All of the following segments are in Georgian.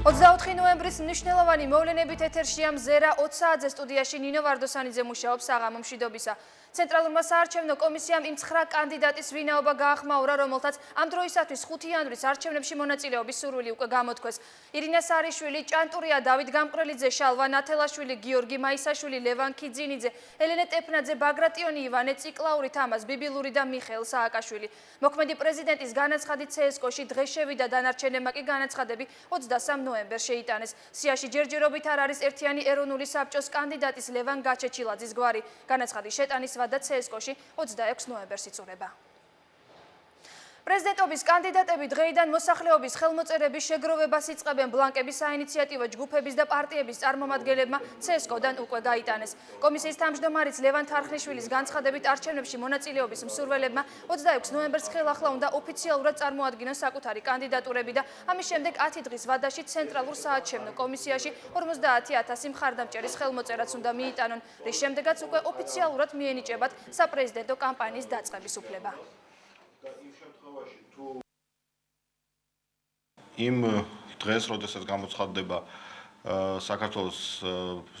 24 ნოემბრის მნიშვნელოვანი მოვლენებით ეთერშია მზერა 20 საათზე სტუდიაში ნინო ვარდოსანიძე მუშაობს საღამო მშვიდობისა. ცენტრალურმა საარჩევნო კომისიამ იმ 9 კანდიდატის ვინაობა გაახმაურა, რომელთაც ამ დროისათვის 5 იანვრის არჩევნებში მონაწილეობის სურვილი უკვე გამოთქვეს. ირინა სარიშვილი, ჭანტურია, დავით გამყრელიძე, შალვა ნათელაშვილი, გიორგი მაისაშვილი, ლევან ქიძინიძე, ელენე ტეფნაძე, ბაგრატიონი ივანე ციკლაური, თამას ბიბილური და მიხეილ სააკაშვილი. მოქმედი პრეზიდენტის განაცხადი CSKO-ში დღეს შევიდა, დანარჩენებმა კი განაცხადები 23 ნოემბერს შეიტანეს. სიაში ჯერჯერობით არ არის ერთიანი ეროვნული საბჭოს კანდიდატის ლევან გაჩეჩილაძის გვარი. განაცხადის შეტანის ვადა CSKO-ში 26 ნოემბერს იწურება. პრეზიდენტობის კანდიდატები დღეიდან მოსახლეობის ხელმოწერების შეგროვებას იწყებენ. ბლანკების საინიციატივო ჯგუფების და პარტიების წარმომადგენლებმა CSKO-დან უკვე გაიტანეს. კომისიის თავმჯდომარის ლევან თარხნიშვილის განცხადებით არჩევნებში მონაწილეობის მსურველებმა 26 ნოემბერს ხელახლა უნდა ოფიციალურად წარმოადგინოს საკუთარი კანდიდატურები და ამის შემდეგ 10 დღის ვადაში ცენტრალურ საარჩევნო კომისიაში 50,000 მხარდამჭერის ხელმოწერაც უნდა მიიტანონ, რის შემდეგაც უკვე ოფიციალურად მიენიჭებათ საპრეზიდენტო კამპანიის დაწყების უფლება. იმ დღეს, როდესაც გამოცხადდება საქართველოს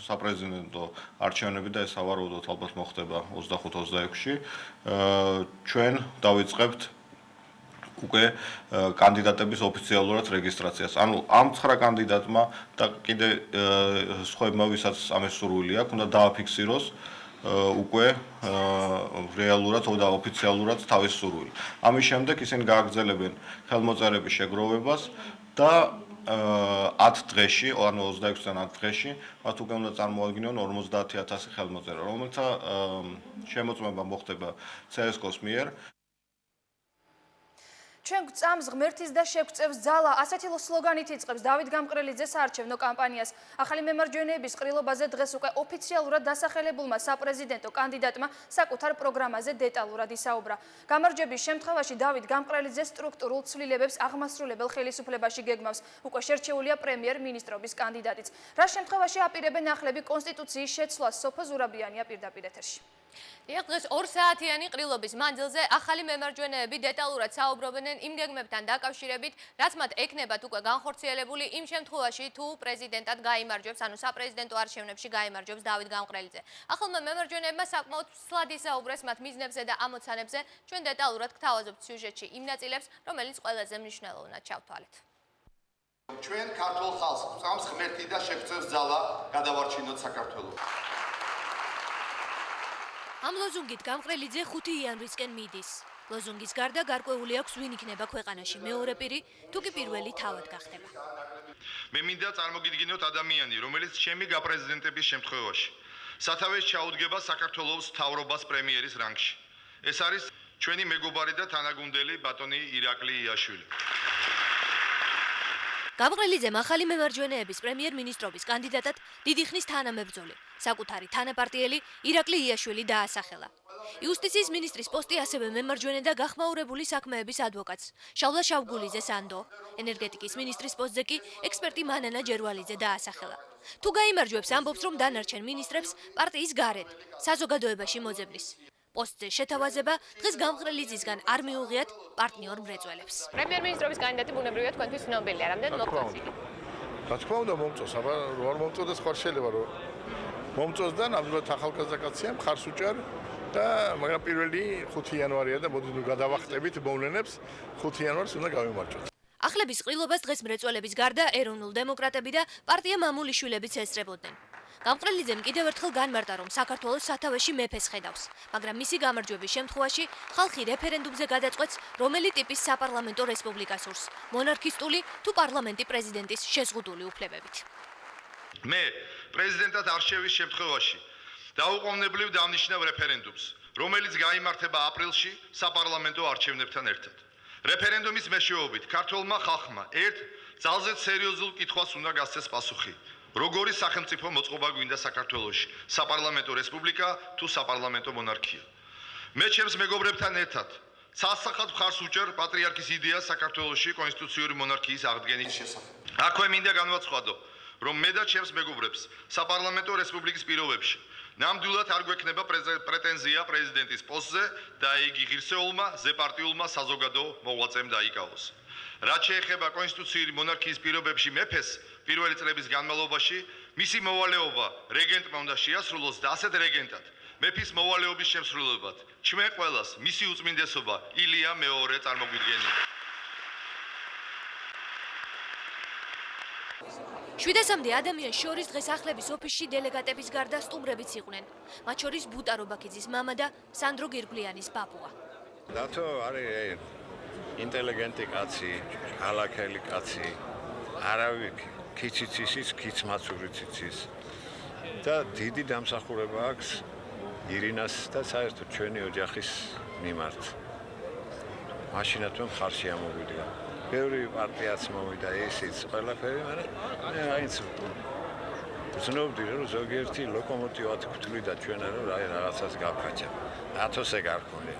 საპრეზიდენტო არჩევნები და ეს ავარაუდოდ ალბათ მოხდება 25-26-ში, ჩვენ დავიწყებთ უკვე კანდიდატების ოფიციალურად რეგისტრაციას. ანუ ამ 9 კანდიდატმა და კიდე სხვებმა, ვისაც ამის სურვილი აქვს, უნდა დააფიქსიროს უკვე რეალურად და ოფიციალურად თავის სურვილი. ამის შემდეგ ისინი გააგრძელებენ ხელმოწერების შეგროვებას და 10 დღეში, ანუ 26-დან 10 დღეში, მათ უკვე უნდა წარმოადგინონ 50,000 ხელმოწერა, რომელთა შემოწმება მოხდება CSKO-s მიერ. ჩვენ გვწამს ღმერთის და შეგვწევს ძალა, ასეთი სლოგანით იწყებს დავით გამყრელიძე საარჩევნო კამპანიას. ახალი მემარჯვენეების ყრილობაზე დღეს უკვე ოფიციალურად დასახელებულმა საპრეზიდენტო კანდიდატმა საკუთარ პროგრამაზე დეტალურად ისაუბრა. გამარჯვების შემთხვევაში დავით გამყრელიძე სტრუქტურულ ცვლილებებს აღმასრულებელ ხელისუფლებაში გეგმავს. უკვე შერჩეულია პრემიერ-მინისტრობის კანდიდატიც. რა შემთხვევაში აპირებენ ახლები კონსტიტუციის შეცვლას, სოფო ზურაბიანია პირდაპირ ეთერში. დღეს 2 საათიანი ყრილობის მანძილზე ახალი მემარჯვენეები დეტალურად საუბრობენ იმ გეგმებთან დაკავშირებით, რაც მათ ექნებათ უკვე განხორციელებული იმ შემთხვევაში, თუ პრეზიდენტად გაიმარჯვებს, ანუ საპრეზიდენტო არჩევნებში გაიმარჯვებს დავით გამყრელიძე. ახალმა მემარჯვენეებმა საკმაოდ სლად ისაუბრეს მათ მიზნებზე და ამოცანებზე. ჩვენ დეტალურად გთავაზობთ სიუჟეტში იმ ნაწილებს, რომელიც ყველაზე მნიშვნელოვნად ჩავთვალეთ. ჩვენ ქართულ ხალხს გვწამს ღმერთი და შეგვწევს ძალა, გადავარჩინოთ საქართველოს. ამ ლოზუნგით გამყრელიძე 5 იანვრისკენ მიდის. ლოზუნგის გარდა გარკვეული აქვს ვინ იქნება ქვეყანაში მეორე პირი, თუ კი პირველი თავად გახდება. მე მინდა წარმოგიდგინოთ ადამიანი, რომელიც ჩემი გაპრეზიდენტების შემთხვევაში სათავეს ჩაუდგება საქართველოს მთავრობას პრემიერის რანგში. ეს არის ჩვენი მეგობარი და თანაგუნდელი ბატონი ირაკლი იაშვილი. გამყრელიძემ ახალი მემარჯვენეების პრემიერ-მინისტრობის კანდიდატად დიდი ხნის თანამებრძოლი, საკუთარი თანაპარტიელი ირაკლი იაშვილი დაასახელა. იუსტიციის მინისტრის პოსტი ასევე მემარჯვენე და გახმაურებული საქმეების ადვოკატს შავლა შავგულიძეს ანდო. ენერგეტიკის მინისტრის პოსტზე კი ექსპერტი მანანა ჯერვალიძე დაასახელა. თუ გაიმარჯვებს, ამბობს, რომ დანარჩენ მინისტრებს პარტიის გარეთ საზოგადოებაში მოძებნის. პოსტზე შეთავაზება დღეს გამყრელიძისგან არ მიუღიათ პარტნიორ მრეწველებს. პრემიერ-მინისტრობის კანდიდატი ბუნებრივია თქვენთვის ცნობილია, რამდენ მოწონს იგი? რა თქმა უნდა მომწონს, აბა არ მომწონდეს ხარ შეიძლება რომ მომწონს და ნამდვილად ახალგაზრდა კაცია, მხარს უჭერ და მაგრამ პირველი 5 იანვარია და მოდი ნუ გადავახტებით მოვლენებს, 5 იანვარს უნდა გავიმარჯვოთ. ახლების ყრილობას დღეს მრეწველების გარდა ეროვნულ დემოკრატები და პარტია მამულიშვილებიც ესწრებოდნენ. გამყრელიძემ კიდევ ერთხელ განმარტა, რომ საქართველოს სათავეში მეფეს ხედავს, მაგრამ მისი გამარჯვების შემთხვევაში ხალხი რეფერენდუმზე გადაწყვეტს, რომელი ტიპის საპარლამენტო რესპუბლიკას სურს, მონარქისტული თუ პარლამენტი პრეზიდენტის შეზღუდული უფლებებით. მე პრეზიდენტად არჩევის შემთხვევაში დაუყოვნებლივ დავნიშნავ რეფერენდუმს, რომელიც გაიმართება აპრილში საპარლამენტო არჩევნებთან ერთად. რეფერენდუმის მეშვეობით ქართულმა ხალხმა ერთ ძალზედ სერიოზულ კითხვას უნდა გასცეს პასუხი. როგორი სახელმწიფო მოწყობა გვინდა საქართველოში, საპარლამენტო რესპუბლიკა თუ საპარლამენტო მონარქია. მე ჩემს მეგობრებთან ერთად სასახად მხარს უჭერ პატრიარქის იდეას საქართველოში კონსტიტუციური მონარქიის აღდგენის შესახებ. აქვე მინდა განვაცხადო, რომ მე და ჩემს მეგობრებს საპარლამენტო რესპუბლიკის პირობებში ნამდვილად არ გვექნება პრეტენზია პრეზიდენტის პოსტზე და იგი ღირსეულმა ზეპარტიულმა საზოგადო მოღვაწემ დაიკავოს. რაც შეეხება კონსტიტუციური მონარქიის პირობებში მეფეს, პირველი წლების განმავლობაში მისი მოვალეობა რეგენტმა უნდა შეასრულოს და ასეთ რეგენტად მეფის მოვალეობის შემსრულებლად ჩვენ ყველას მისი უწმინდესობა ილია მეორე წარმოგვიდგენია. 700-მდე ადამიანს შორის დღეს ახლების ოფისში დელეგატების გარდა სტუმრებიც იყვნენ. მათ შორის ბუტა რობაქიძის მამა და სანდრო გირგვლიანის ბაბუა. დათო არის ინტელიგენტი კაცი, ალაქელი კაცი, არავი ქიციცის, ქიცმაცურიც იცის. და დიდი დამსახურება აქვს ირინას და საერთოდ ჩვენი ოჯახის მიმართ. მაშინაც მე მხარში ამოვიდგა. ბევრი პარტიაც მოვიდა ისიც ყველაფერი, მაგრამ აინც ვცნობდი რომ ზოგიერთი ლოკომოტივად გვთვლიდა ჩვენ რომ რაღაცას გავქაჩა. ათოსე გარქონია.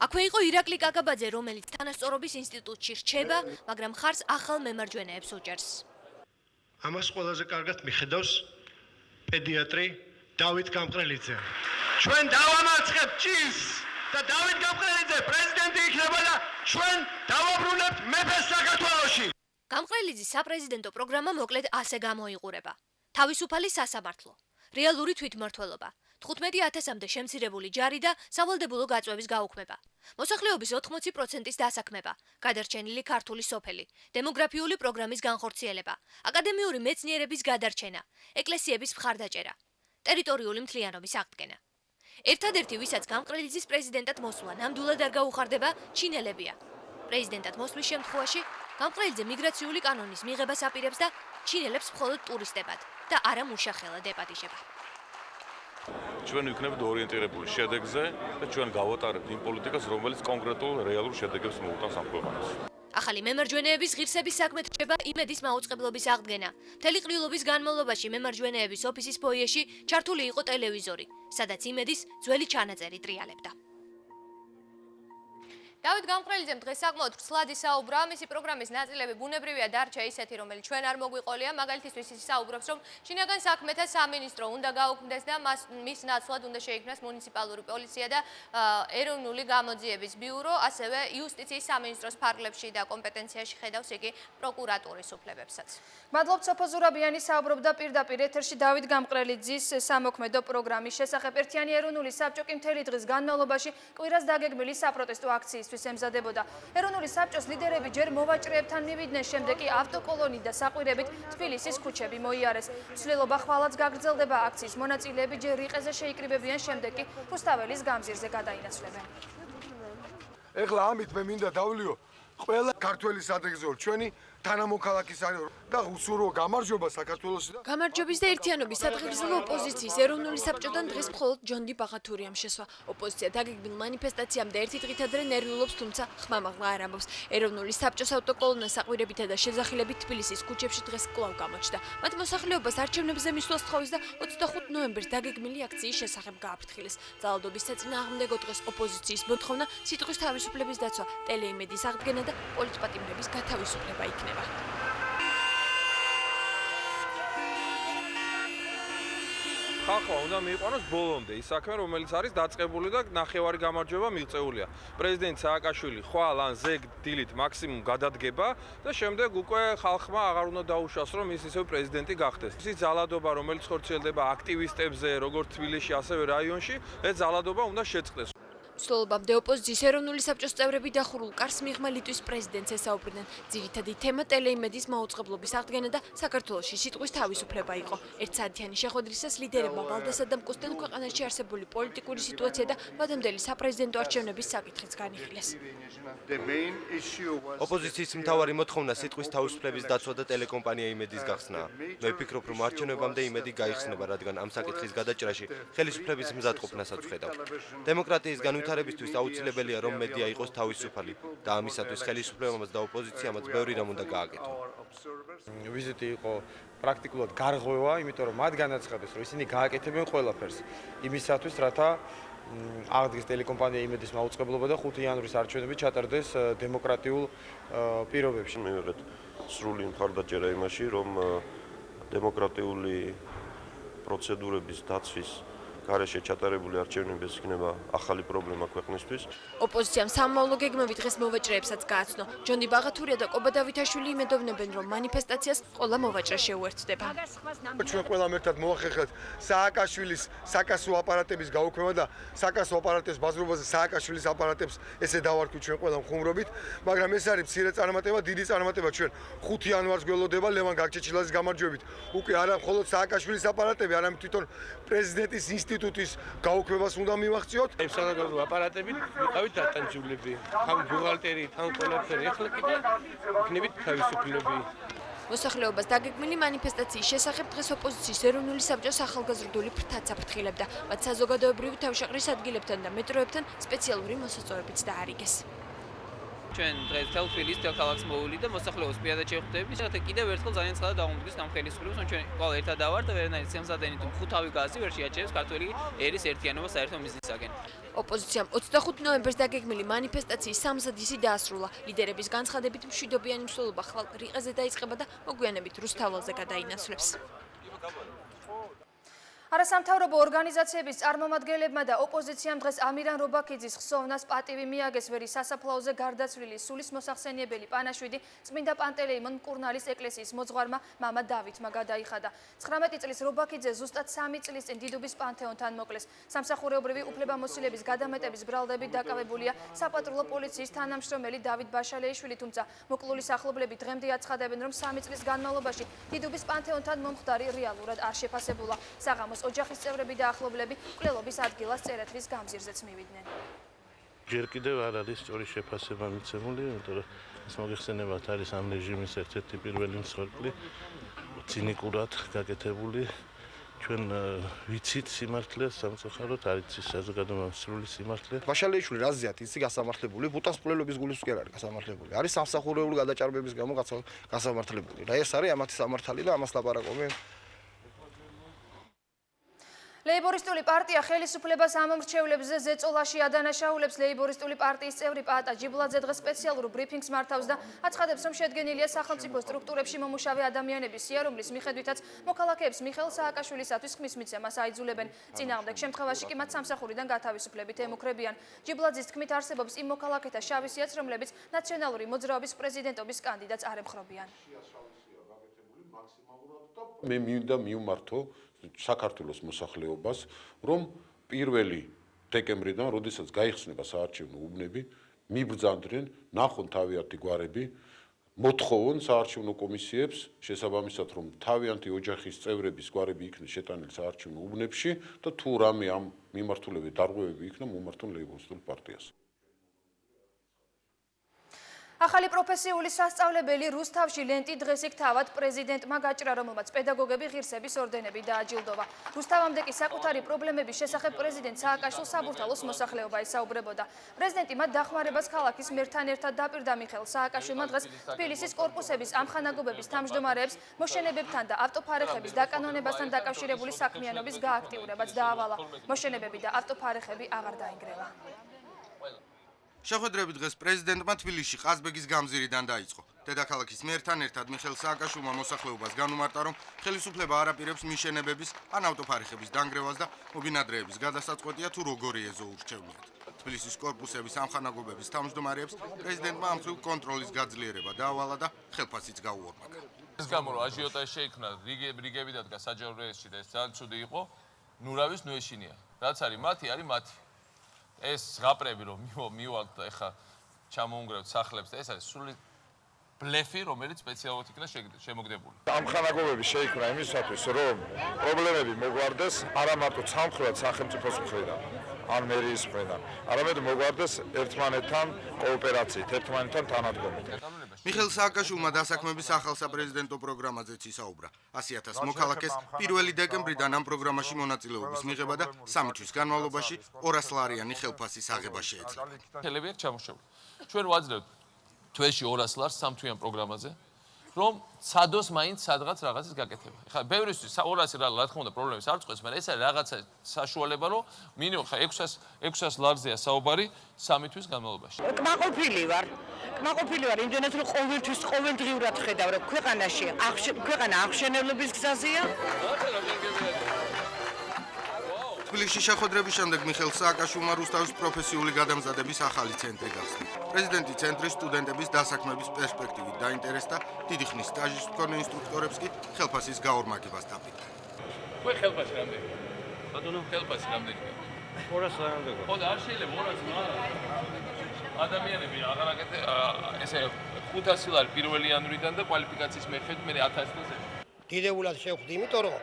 აქვე იყო ირაკლი კაკაბაძე, რომელიც თანასწორობის ინსტიტუტში რჩება, მაგრამ ხარს ახალ მემარჯვენეებს უჭერს. ამას ყველაზე კარგად მიხედავს პედიატრი დავით გამყრელიძე. ჩვენ დავამარცხებთ ჭირს და დავით გამყრელიძე პრეზიდენტი იქნება და ჩვენ დავაბრუნებთ მეფეს საქართველოში. გამყრელიძის საპრეზიდენტო პროგრამა მოკლედ ასე გამოიყურება. თავისუფალი სასამართლო, რეალური თვითმმართველობა, 15,000-მდე შემცირებული ჯარი და სავალდებულო გაწვევის გაუქმება. მოსახლეობის 80%-ის დასაქმება, გადარჩენილი ქართული სოფელი, დემოგრაფიული პროგრამის განხორციელება, აკადემიური მეცნიერების გადარჩენა, ეკლესიების მხარდაჭერა, ტერიტორიული მთლიანობის აღდგენა. ერთადერთი, ვისაც გამყრელიძის პრეზიდენტად მოსვლა ნამდვილად არ გაუხარდება, ჩინელებია. პრეზიდენტად მოსვლის შემთხვევაში გამყრელიძე მიგრაციული კანონის მიღებას აპირებს და ჩინელებს მხოლოდ ტურისტებად და არა მუშახელად ეპატიჟება. ჩვენ ვიქნებით ორიენტირებული შედეგზე და ჩვენ გავატარებთ იმ პოლიტიკას, რომელიც კონკრეტულ რეალურ შედეგებს მოუტანს ამ ქვეყანას. ახალი მემარჯვენეების ღირსების საქმე რჩება იმედის მაუწყებლობის აღდგენა. მთელი ყრილობის განმავლობაში მემარჯვენეების ოფისის ფოიეში ჩართული იყო ტელევიზორი, სადაც იმედის ძველი ჩანაწერი ტრიალებდა. დავით გამყრელიძემ დღეს საკმაოდ ვრცლად ისაუბრა, მისი პროგრამის ნაწილები ბუნებრივია დარჩა ისეთი, რომელიც ჩვენ არ მოგვიყოლია, მაგალითისთვის ის ისაუბრებს, რომ შინაგან საქმეთა სამინისტრო უნდა გაუქმდეს და მის ნაცვლად უნდა შეიქმნას მუნიციპალური პოლიცია და ეროვნული გამოძიების ბიურო, ასევე იუსტიციის სამინისტროს ფარგლებში და კომპეტენციაში ხედავს იგი პროკურატურის უფლებებსაც. მადლობთ სოფო ზურაბიანი საუბრობდა პირდაპირ ეთერში დავით გამყრელიძის სამოქმედო პროგრამის შესახებ. ერთიანი ეროვნული საბჭო კი მთელი დღის განმავლობაში კვირას დაგეგმილი საპროტესტო აქციის ემზადებოდა. ეროვნული საბჭოს ლიდერები ჯერ მოვაჭრეებთან მივიდნენ, შემდეგ კი ავტოკოლონით და საყვირებით თბილისის ქუჩები მოიარეს. ცვლილობა ხვალაც გაგრძელდება, აქციის მონაწილეები ჯერ რიყეზე შეიკრიბებიან, შემდეგ კი რუსთაველის გამზირზე გადაინაცვლებენ. ეხლა ამით მე მინდა დავლიო ყველა ქართველის ადრეგზეულ ჩვენი თანამოქალაქის არის და უსურო გამარჯობა საქართველოსი და გამარჯვების და ერთიანობის სადღეგრძელო ოპოზიციის ეროვნული საბჭოდან დღეს მხოლოდ ჯონდი ბაღათურიამ შესვა. ოპოზიცია დაგეგმილ მანიფესტაციამდე ერთი დღით ადრე ნერვიულობს, თუმცა ხმამაღლა არ ამბობს. ეროვნული საბჭოს ავტოკოლონა საყვირებითა და შეძახილებით თბილისის ქუჩებში დღეს კვლავ გამოჩნდა. მათ მოსახლეობას არჩევნებზე მისვლას თხოვეს და 25 ნოემბერს დაგეგმილი აქციის შესახებ გააფრთხილეს. ძალადობის საწინააღმდეგო დღეს ოპოზიციის მოთხოვნა სიტყვის თავისუფლების დაცვა, ტელეიმედის აღდგენა და პოლიტპატიმრების გათავისუფლება იქნება. ხალხმა უნდა მიიყვანოს ბოლომდე ის საქმე, რომელიც არის დაწყებული და ნახევარი გამარჯვება მიღწეულია. პრეზიდენტ სააკაშვილი ხვალ ან ზეგ დილით მაქსიმუმ გადადგება და შემდეგ უკვე ხალხმა აღარ უნდა დაუშვას, რომ ის ისევ პრეზიდენტი გახდეს. ის ძალადობა, რომელიც ხორციელდება აქტივისტებზე, როგორც თბილისში, ასევე რაიონში, ეს ძალადობა უნდა შეწყდეს. მსვლელობამდე ოპოზიციის ეროვნული საბჭოს წევრები დახურულ კარს მიღმა ლიტვის პრეზიდენტს ესაუბრნენ. ძირითადი თემა ტელეიმედის მაუწყებლობის აღდგენა და საქართველოში სიტყვის თავისუფლება იყო. ერთსაათიანი შეხვედრისას ლიდერებმა ვალდასადამ კუსტენ ქვეყანაში არსებული პოლიტიკური სიტუაცია და მადამდელი საპრეზიდენტო არჩევნების საკითხიც განიხილეს. ოპოზიციის მთავარი მოთხოვნა სიტყვის თავისუფლების დაცვა და ტელეკომპანია იმედის გახსნაა. მე ვფიქრობ, რომ არჩევნებამდე იმედი გაიხსნება, რადგან ამ საკითხის გადაჭრაში ხელისუფლების მზადყოფნასაც ვხედავ. დემოკრატიის განვითარებისთვის აუცილებელია, რომ მედია იყოს თავისუფალი და ამისათვის ხელისუფლებამაც და ოპოზიციამაც ბევრი რამ უნდა გააკეთონ. ვიზიტი იყო პრაქტიკულად გარღვევა, იმიტომ რომ მათ განაცხადეს, რომ ისინი გააკეთებენ ყველაფერს იმისათვის, რათა აღდგეს ტელეკომპანია იმედის მაუწყებლობა და 5 იანვრის არჩევნები ჩატარდეს დემოკრატიულ პირობებში. მივიღეთ სრული მხარდაჭერა იმაში, რომ დემოკრატიული პროცედურების დაცვის გარეშე ჩატარებული არჩევნების იქნება ახალი პრობლემა ქვეყნისთვის. ოპოზიციამ სამმავლო გეგმები დღეს მოვაჭრეებსაც გააცნო. ჯონდი ბაღათურია და კობა დავითაშვილი იმედოვნებენ, რომ მანიფესტაციას ყველა მოვაჭრე შეუერთდება. ჩვენ ყველამ ერთად მოახერხეთ სააკაშვილის საკასო აპარატების გაუქმება და საკასო აპარატების ბაზრობაზე სააკაშვილის აპარატებს ესე დავარქვით ჩვენ ყველა მხუმრობით, მაგრამ ეს არის მცირე წარმატება, დიდი წარმატება ჩვენ 5 იანვარს გველოდება ლევან გაგჩეჩილაძის გამარჯვებით. უკვე არა მხოლოდ სააკაშვილის აპარატები, არამედ თვითონ პრეზიდენტის ინსტიტუტის გაუქმებას უნდა მივახციოთ. სამსახურო აპარატებით ვიყავით დატანჯულები. ხამ ბუღალტერი, თან ყველაფერი. ახლა კიდე იქნებით თავისუფლები. მოსახლეობას დაგეგმილი მანიფესტაციის შესახებ დღეს ოპოზიციის ეროვნული საბჭოს ახალგაზრდული ფრთაც აფრთხილებდა. მათ საზოგადოებრივი თავშეყრის ადგილებთან და მეტროებთან სპეციალური მოსაწვევებიც დაარიგეს. ჩვენ დღეს თელ თბილისის თელ ქალაქს მოვული და მოსახლეობას პირადად შევხვდებით. რათა კიდევ ერთხელ ძალიან ცხადად დავუმტკიცოთ ამ ხელისუფლებას, რომ ჩვენ ყველა ერთად დავართ და ვერანაირ სიამზადენი თუ ხუთავი გაზი ვერ შეაჩერებს ქართული ერის ერთიანობა საერთო მიზნისაკენ. ოპოზიციამ 25 ნოემბერს დაგეგმილი მანიფესტაციის სამზადისი დაასრულა. ლიდერების განცხადებით მშვიდობიანი მსვლელობა ხვალ რიყეზე დაიწყება და მოგვიანებით რუსთაველზე გადაინაცვლებს. არასამთავრობო ორგანიზაციების წარმომადგენლებმა და ოპოზიციამ დღეს ამირან რობაქიძის ხსოვნას პატივი მიაგეს ვერის სასაფლაოზე გარდაცვლილი სულის მოსახსენიებელი პანაშვიდი წმინდა პანტელეიმონ მკურნალის ეკლესიის მოძღვარმა მამა დავითმა გადაიხადა. 19 წლის რობაქიძე ზუსტად 3 წლის წინ დიდუბის პანთეონთან მოკლეს. სამსახურეობრივი უფლებამოსილების გადამეტების ბრალდებით დაკავებულია საპატრულო პოლიციის თანამშრომელი დავით ბაშალეიშვილი, თუმცა მოკლულის ახლობლები დღემდე აცხადებენ, რომ 3 წლის განმავლობაში დიდუბის პანთეონთან მომხდარი რეალურად არ შეფასებულა. საღამოს ოჯახის წევრები და ახლობლები მკვლელობის ადგილას წერეთლის გამზირზეც მივიდნენ. ჯერ კიდევ არ არის სწორი შეფასება მიცემული, იმიტომ რომ ეს მოგეხსენებათ არის ამ რეჟიმის ერთ-ერთი პირველი მსხვერპლი, ცინიკურად გაკეთებული. ჩვენ ვიცით სიმართლეს სამწუხაროდ, არ იცის საზოგადოებამ სრული სიმართლე. ბაშალეიშვილი რაზეა ისი გასამართლებული, ბუტას მკვლელობის გულის ვკერ არის გასამართლებული. არის სამსახურეული გადაჭარბების გამო გასამართლებული. რა ეს არის ამათი სამართალი და ამას ლაპარაკობენ. ლეიბორისტული პარტია ხელისუფლებას ამომრჩევლებზე ზეწოლაში ადანაშაულებს. ლეიბორისტული პარტიის წევრი პაატა ჯიბლაძე დღეს სპეციალურ ბრიფინგს მართავს და აცხადებს, რომ შედგენილია სახელმწიფო სტრუქტურებში მომუშავე ადამიანების სიარუმლის მიხედვითაც მოქალაქეებს მიხეილ სააკაშვილისათვის ხმის მიცემას აიძულებენ. წინააღმდეგ შემთხვევაში კი მათ სამსახურიდან გათავისუფლებით ემუქრებიან. ჯიბლაძის თქმით არსებობს იმ მოქალაქეთა შავი სიაც, რომლებიც ნაციონალური მოძრაობის პრეზიდენტობის კანდიდატს არ ემხრობიან. მე მინდა მივმართო საქართველოს მოსახლეობას, რომ 1 დეკემბრიდან, როდესაც გაიხსნება საარჩევნო უბნები, მიბრძანდნენ, ნახონ თავიანთი გვარები, მოთხოვონ საარჩევნო კომისიებს შესაბამისად, რომ თავიანთი ოჯახის წევრების გვარები იქნეს შეტანილი საარჩევნო უბნებში და თუ რამე ამ მიმართულებით დარღვევები იქნა, მომართონ ლეიბორისტულ პარტიას. ახალი პროფესიული სასწავლებელი რუსთავში ლენტი დღეს იქ თავად პრეზიდენტმა გაჭრა, რომელმაც პედაგოგები ღირსების ორდენები დააჯილდოვა. რუსთავამდე კი საკუთარი პრობლემების შესახებ პრეზიდენტ სააკაშვილს საბურთალოს მოსახლეობა ისაუბრებოდა. პრეზიდენტი მათ დახმარებას ქალაქის მერთან ერთად დაპირდა. მიხეილ სააკაშვილმა დღეს თბილისის კორპუსების ამხანაგობების თავმჯდომარეებს მოშენებებთან და ავტოფარეხების დაკანონებასთან დაკავშირებული საქმიანობის გააქტიურებაც დაავალა. მოშენებები და ავტოფარეხები აღარ დაინგრევა. შეხვედრები დღეს პრეზიდენტმა თბილისში ყაზბეგის გამზირიდან დაიწყო. დედაქალაქის მერთან ერთად მიხეილ სააკაშვილმა მოსახლეობას განუმარტა, რომ ხელისუფლება არ აპირებს მიშენებების ან ავტოფარეხების დანგრევას და მობინადრეების გადასაწყვეტია თუ როგორი ეზო ურჩევნიათ. თბილისის კორპუსების ამხანაგობების თავმჯდომარეებს პრეზიდენტმა ამ მხრივ კონტროლის გაძლიერება დაავალა და ხელფასიც გაუორმაგა. ეს გამო რომ აჟიოტაჟი შეიქმნა რიგები დადგა საჯარო რეესში და ეს ძალიან ცუდი იყო, ნურავის ნუ ეშინია. რაც არის მათი, არის მათი. ეს ზღაპრები რომ მივალთ და ეხა ჩამოუნგრევთ სახლებს და ეს არის სული ბლეფი, რომელიც სპეციალურად იქნა შემოგდებული. ამხანაგობები შეიქმნა იმისათვის, რომ პრობლემები მოგვარდეს არა მარტო სამხრეთ სახელმწიფოს მხრიდან, ან მერიის მხრიდან, არამედ მოგვარდეს ერთმანეთთან კოოპერაციით, ერთმანეთთან თანადგომით. მიხეილ სააკაშვილმა დასაქმების ახალ საპრეზიდენტო პროგრამაზეც ისაუბრა. 100,000 მოქალაქეს 1 დეკემბრიდან ამ პროგრამაში მონაწილეობის მიღება და 3 თვის განმავლობაში 200 ლარიანი ხელფასის აღება შეეძლება. ხელები აქვს ჩამოშეული. ჩვენ ვაძლევთ თვეში 200 ლარს 3 თვიან პროგრამაზე, რომ სადოს მაინც სადღაც რაღაცის გაკეთება. ეხლა ბევრისთვის 200 რა თქმა უნდა პრობლემის არ წყვეს, მაგრამ ეს არის რაღაცა საშუალება, რომ მინიმუმ ხა 600 ლარზეა საუბარი 3 თვის განმავლობაში. კმაყოფილი ვარ იმდენად რომ ყოველთვის ყოველდღიურად ხედავ რომ ქვეყანა აღშენებლების გზაზეა. თბილისში შეხვედრების შემდეგ მიხეილ სააკაშვილმა რუსთავის პროფესიული გადამზადების ახალი ცენტრი გახსნა. პრეზიდენტი ცენტრის სტუდენტების დასაქმების პერსპექტივით დაინტერესდა, დიდი ხნის სტაჟის მქონე ინსტრუქტორებს კი ხელფასის გაორმაგებას დაპირდა. Voi ხელფასი რამდენი? ბატონო, ხელფასი რამდენი? 200 რამდენი? ხო და არ შეიძლება 200 ადამიანები აღარ აკეთე ესე 500 ლარი პირველი იანვრიდან და კვალიფიკაციის მიხედვით მე 1000 ლარზე. დიდებულად შევხვდი, იმიტომ რომ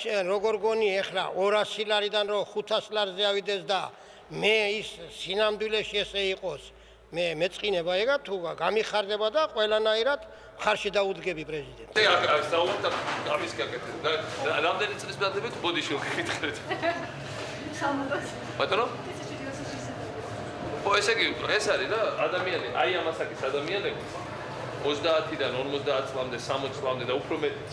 შენ როგორ გონი ეხლა 200 ლარიდან რომ 500 ლარზე ავიდეს და მე ის სინამდვილეში ესე იყოს. მე მეწყინება ეგა თუ გამიხარდება და ყველანაირად ხარში დაუდგები პრეზიდენტს. საუბრობთ ამის გაკეთეთ და რამდენი წლის ბრძანდებით ბოდიში გეკითხეთ. ბატონო? ხო ესე იგი ეს არის რა ადამიანი აი ამასაკის ადამიანები 30-დან 50 წლამდე 60 წლამდე და უფრო მეტიც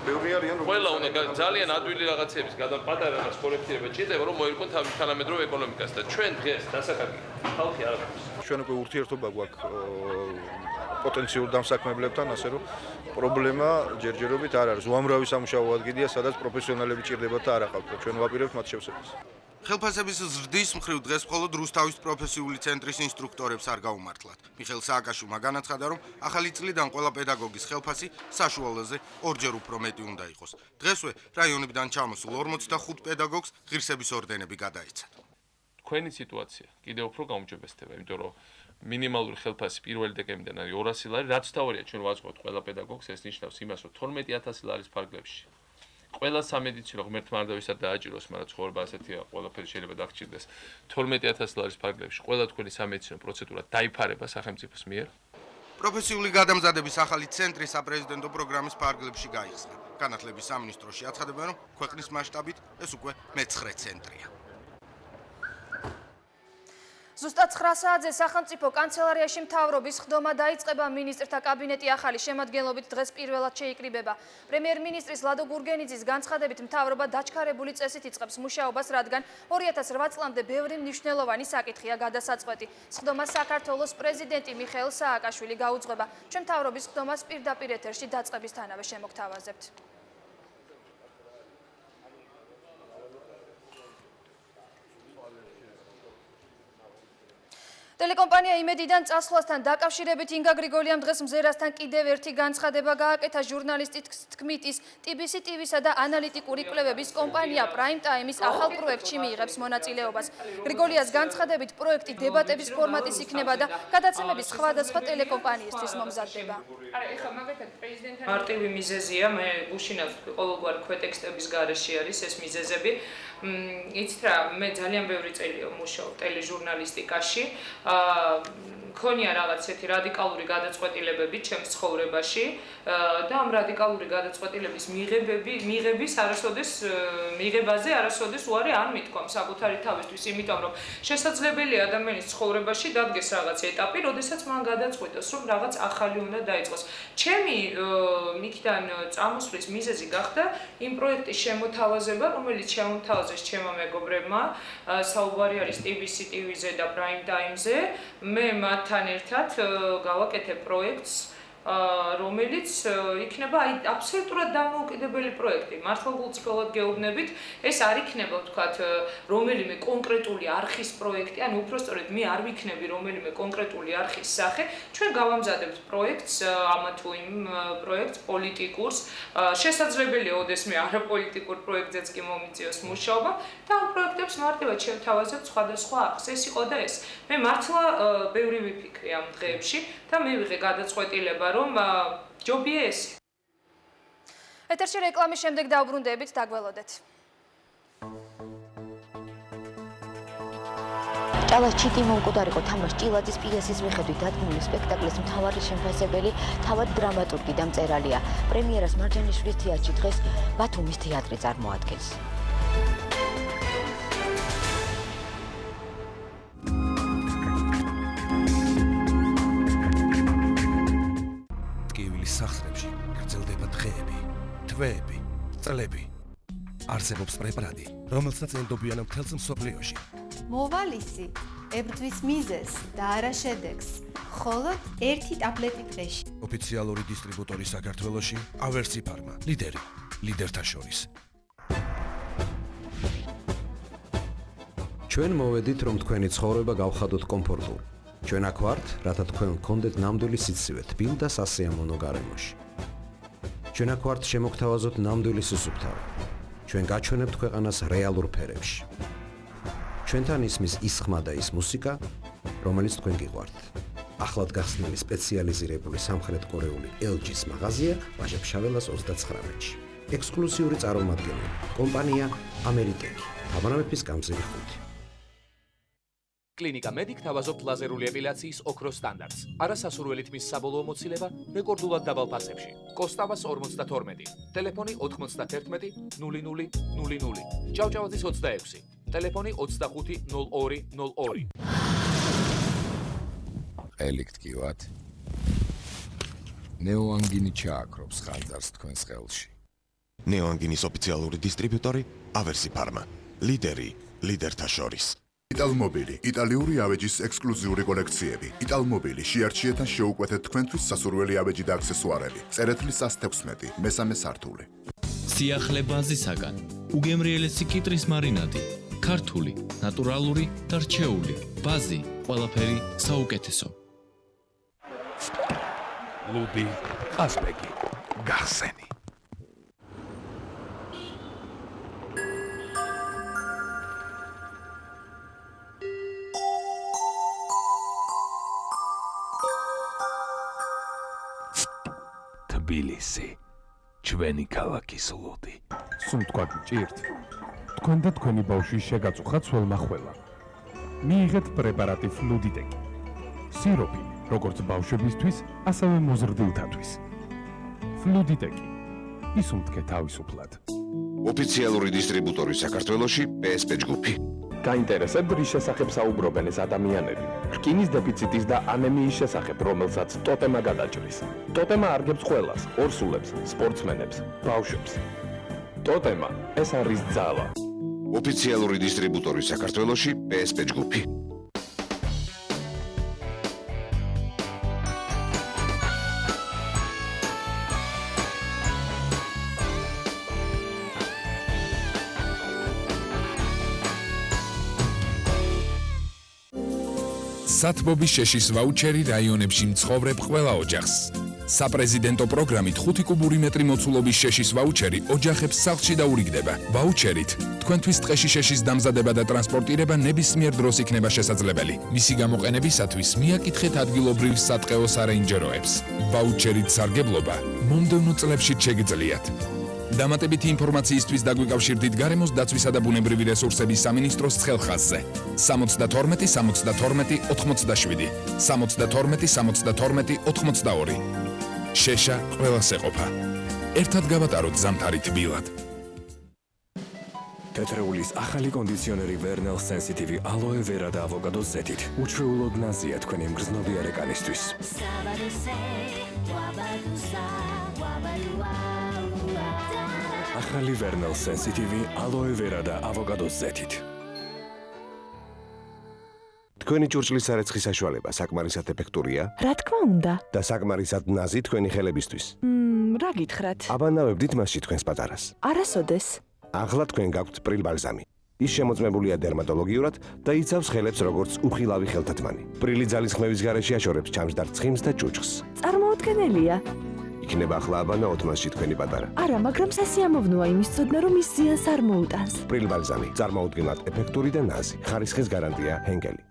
ბევრი არიან ყველა უნდა ძალიან ადვილი რაღაცების პატარა რაღაც კორექტირება ჭირდება რომ მოერგონ თავის თანამედროვე ეკონომიკას და ჩვენ დღეს დასაკაკი ხალხი არ აქვს ჩვენ უკვე ურთიერთობა გვაქვს პოტენციურ დამსაქმებლებთან ასე რომ პრობლემა ჯერჯერობით არ არის უამრავი სამუშაო ადგილია სადაც პროფესიონალები ჭირდებათ და არ აყავთ ჩვენ ვაპირებთ მათ შევსებას ხელფასების ზრდის მხრივ დღეს მხოლოდ რუსთავის პროფესიული ცენტრის ინსტრუქტორებს არ გაუმართლათ. მიხეილ სააკაშვილმა განაცხადა, რომ ახალი წლიდან ყველა პედაგოგის ხელფასი საშუალოზე ორჯერ უფრო მეტი უნდა იყოს. დღესვე რაიონებიდან ჩამოსულ 45 პედაგოგს ღირსების ორდენები გადაეცათ. თქვენი სიტუაცია კიდევ უფრო გაუმჯობესდება, იმიტომ რომ მინიმალური ხელფასი 1 დეკემბრიდან არის 200 ლარი, რაც თავარია ჩვენ ვაწყობთ ყველა პედაგოგს, ეს ნიშნავს იმას, რომ 12000 ლარის ფარგლებში ყველა სამედიცინო ღმერთმა არ დავისაც დააჭიროს, მაგრამ ცხოვრება ასეთია, ყველაფერი შეიძლება დაგჭირდეს. 12000 ლარის ფარგლებში ყველა თქვენი სამედიცინო პროცედურა დაიფარება სახელმწიფოს მიერ. პროფესიული გადამზადების ახალი ცენტრი საპრეზიდენტო პროგრამის ფარგლებში გაიხსნა. განათლების სამინისტროში აცხადებენ, რომ ქვეყნის მასშტაბით ეს უკვე მე-9 ცენტრია. ზუსტად 9 საათზე სახელმწიფო კანცელარიაში მთავრობის ხდომა დაიწყება მინისტრთა კაბინეტი ახალი შემადგენლობით დღეს პირველად შეიკრიბება. პრემიერ-მინისტრის ლადო გურგენიძის განცხადებით მთავრობა დაჩქარებული წესით იწყებს მუშაობას, რადგან 2008 წლამდე ბევრი მნიშვნელოვანი საკითხია გადასაწყვეტი. ხდომას საქართველოს პრეზიდენტი მიხეილ სააკაშვილი გაუძღვება. ჩვენ მთავრობის ხდომას პირდაპირ ეთერში დაწყებისთანავე შემოგთავაზებთ. ტელეკომპანია იმედიდან წასვლასთან დაკავშირებით ინგა გრიგოლიამ დღეს მზერასთან კიდევ ერთი განცხადება გააკეთა. ჟურნალისტის თქმით, ის TBC TV-სა და ანალიტიკური კვლევების კომპანია Prime Time-ის ახალ პროექტში მიიღებს მონაწილეობას. გრიგოლიას განცხადებით, პროექტი დებატების ფორმატის იქნება და გადაცემების სხვადასხვა ტელეკომპანიისთვის მომზადდება. მარტივი მიზეზია, მე გუშინაც ყოველგვარი ქვეტექსტების გარეშე არის ეს მიზეზები. იცით რა, მე ძალიან ბევრი წელია ვმუშაობ ტელეჟურნალისტიკაში. მქონია რაღაც ერთი რადიკალური გადაწყვეტილებები ჩემს ცხოვრებაში და ამ რადიკალური გადაწყვეტილების მიღებაზე არასოდეს უარი არ მithkom საკუთარი თავისთვის, იმიტომ რომ შესაძლებელია ადამიანის ცხოვრებაში დადგეს რაღაც ეტაპი, როდესაც მან გადაწყვიტოს, რომ რაღაც ახალი უნდა დაიწყოს. ჩემი იქიდან წამოსვლის მიზეზი გახდა იმ პროექტის შემოთავაზება, რომელიც შემოთავაზეს ჩემმა მეგობრებმა, საუბარი არის TBC TV-ზე და Prime Time-ზე. მე მათთან ერთად გავაკეთე პროექტს, რომელიც იქნება აბსოლუტურად დამოუკიდებელი პროექტი. მართლა გულწრფელად გეუბნებით, ეს არ იქნება, ვთქვათ, რომელიმე კონკრეტული არხის პროექტი, ან უпростоრედ მე არ ვიქნები რომელიმე კონკრეტული არხის სახე. ჩვენ გავამზადებთ პროექტს, ამა თუ იმ პროექტს პოლიტიკურს. შესაძლებელია ოდესმე არაპოლიტიკურ პროექტზეც კი მომიწიოს მუშაობა და ამ პროექტებს მარტივად შევთავაზებთ სხვადასხვა არხს. ეს იყო და ეს. მე მართლა ბევრი ვიფიქრე ამ დღეებში და მივიღე გადაწყვეტილება რომ ჯობია ეს. ეთერში რეკლამის შემდეგ დავბრუნდებით, დაგველოდეთ. ჭალას ჩიტი მომკვდარიყო თამაშ ჭილაძის პიესის მიხედვით დადგმული სპექტაკლის მთავარი შემფასებელი თავად დრამატურგი და მწერალია. პრემიერას მარჯანიშვილის თეატრში დღეს ბათუმის თეატრი წარმოადგენს. სახსრებში გრძელდება დღეები, თვეები, წლები. არსებობს პრეპარატი, რომელსაც ენდობიან მთელს მსოფლიოში. მოვალისი ებრძვის მიზეზს და არა შედეგს, მხოლოდ ერთი ტაბლეტი დღეში. ოფიციალური დისტრიბუტორი საქართველოში ავერსი ფარმა, ლიდერი, ლიდერთა შორის. ჩვენ მოვედით, რომ თქვენი ცხოვრება გავხადოთ კომფორტულ. ჩვენ აქ ვართ, რათა თქვენ გქონდეთ ნამდვილი სიცივე, თბილ და სასიამოვნო გარემოში. ჩვენ აქ ვართ, შემოგთავაზოთ ნამდვილი სუსუფთავი. ჩვენ გაჩვენებთ ქვეყანას რეალურ ფერებში. ჩვენთან ისმის ის ხმა და ის მუსიკა, რომელიც თქვენ გიყვართ. ახლად გახსნილი სპეციალიზირებული სამხრეთკორეული LG-ს მაღაზია ვაჟა-ფშაველას 39-ში. ექსკლუზიური წარმომადგენელი, კომპანია ამერიტეკი, თამარ მეფის გამზირი 5. კლინიკა მედიკ თავაზობთ ლაზერული ეპილაციის ოქროს სტანდარტს. არასასურველით მის საბოლოო მოცილება რეკორდულად დაბალ ფასებში. კოსტავას 52, ტელეფონი 91 0000. ჭავჭავაძის 26, ტელეფონი 250202. ყელი გტკივათ. ნეოანგინი ჩააქრობს ხანძარს თქვენს ხელში. ნეოანგინის ოფიციალური დისტრიბიუტორი ავერსი ფარმა. ლიდერთა შორის. იტალმობილი, იტალიური ავეჯის ექსკლუზიური კოლექციები. იტალმობილი შეარჩიეთ ან შეუკვეთეთ თქვენთვის სასურველი ავეჯი და აქსესუარები. წერეთლი 116, მესამე სართული. სიახლე ბაზისაგან, უგემრიელესი კიტრის მარინადი, ქართული, ნატურალური და რჩეული. ბაზი, ყველაფერი საუკეთესო. ლუდი, ყაზბეგი, გახსენი. თბილისი, ჩვენი ქალაქის ლუდი. სუნთქვა გჭირთ. თქვენ და თქვენი ბავშვი შეგაწუხათ სველმახველა. მიიღეთ პრეპარატი ფლუდიტეკი. სიროპი, როგორც ბავშვებისთვის, ასევე მოზრდილთათვის. ფლუდიტეკი. ისუნთქე თავისუფლად. ოფიციალური დისტრიბუტორი საქართველოში PSP ჯგუფი. გაინტერესებთ რის შესახებ საუბრობენ ეს ადამიანები? რკინის დეფიციტის და ანემიის შესახებ, რომელსაც ტოტემა გადაჭრის. ტოტემა არგებს ყველას, ორსულებს, სპორტსმენებს, ბავშვებს. ტოტემა ეს არის ძალა. ოფიციალური დისტრიბუტორი საქართველოში PSP ჯგუფი. სათბობის შეშის ვაუჩერი რაიონებში მცხოვრებ ყველა ოჯახს. საპრეზიდენტო პროგრამით 5 კუბური მეტრი მოცულობის შეშის ვაუჩერი ოჯახებს სახლში დაურიგდება. ვაუჩერით თქვენთვის ტყეში შეშის დამზადება და ტრანსპორტირება ნებისმიერ დროს იქნება შესაძლებელი. მისი გამოყენებისათვის მიაკითხეთ ადგილობრივ სატყეო სარეინჯეროებს. ვაუჩერით სარგებლობა მომდევნო წლებშიც შეგიძლიათ. დამატებითი ინფორმაციისთვის დაგვიკავშირდით გარემოს დაცვისა და ბუნებრივი რესურსების სამინისტროს ცხელხაზზე 72 72 87 72 72 82. შეშა ყველას ეყოფა. ერთად გავატაროთ ზამთარი თბილად. თეთრეულის ახალი კონდიციონერი Vernel Sensitive Aloe Vera და ავოკადოს ზეთით. უჩვეულოდ ნაზია თქვენი მგრძნობიარე კანისთვის. ახალი Vernel Sensitive Aloe Vera და ავოკადოს ზეთით. თქვენი ჭურჭლის სარეცხი საშუალება საკმარისად ეფექტურია? რა თქმა უნდა. და საკმარისად ნაზი თქვენი ხელებისთვის. რა გითხრათ? აბანავებდით მასში თქვენს პატარას. არასოდეს. ახლა თქვენ გაქვთ პრილ ბალზამი. ის შემოწმებულია დერმატოლოგიურად და იცავს ხელებს როგორც უხილავი ხელთათმანი. პრილი ძალის ხმევის გარეშე აშორებს ჩამჯდარ ცხიმს და ჭუჭხს. წარმოუდგენელია. იქნება ახლა აბანაოთ მასში თქვენი პატარა. არა, მაგრამ სასიამოვნოა იმის ცოდნა, რომ ის ზიანს არ მოუტანს. პრილ ბალზამი, წარმოუდგენლად ეფექტური და ნაზი. ხარისხის გარანტია ჰენკელი.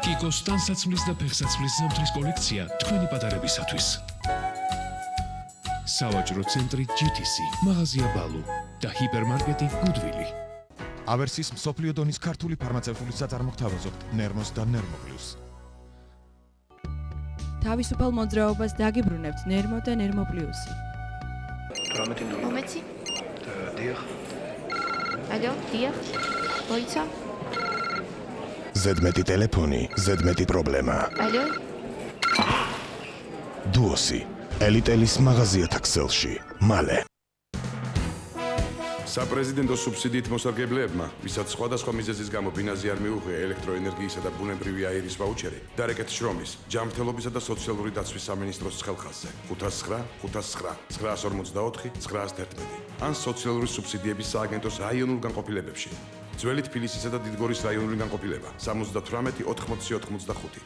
კიკოს ტანსაცმლის და ფეხსაცმლის ზამთრის კოლექცია თქვენი პატარებისათვის. სავაჭრო ცენტრი GTC, მაღაზია ბალუ და ჰიპერმარკეტი გუდვილი. ავერსის მსოფლიო დონის ქართული ფარმაცევტული საწარმო გთავაზობთ ნერმოს და ნერმოპლუს. თავისუფალ მოძრაობას დაგიბრუნებთ ნერმო და ნერმოპლუსი. 18. მომეცი? დიახ. ალო, დიახ. მოიცა? ზედმეტი ტელეფონი, ზედმეტი პრობლემა. ალო? დუოსი, ელიტელის მაღაზიათა ქსელში, მალე. საპრეზიდენტო სუბსიდიით მოსარგებლებმა, ვისაც სხვადასხვა მიზეზის გამო ბინაზე არ მიუღია ელექტროენერგიისა და ბუნებრივი აირის ვაუჩერი, დარეკეთ შრომის, ჯანმრთელობისა და სოციალური დაცვის სამინისტროს ხელხაზზე 595-548-911 ან სოციალური სუბსიდიების სააგენტოს რაიონულ განყოფილებებში. ძველი თბილისისა და დიდგორის რაიონული განყოფილება 78-80-85.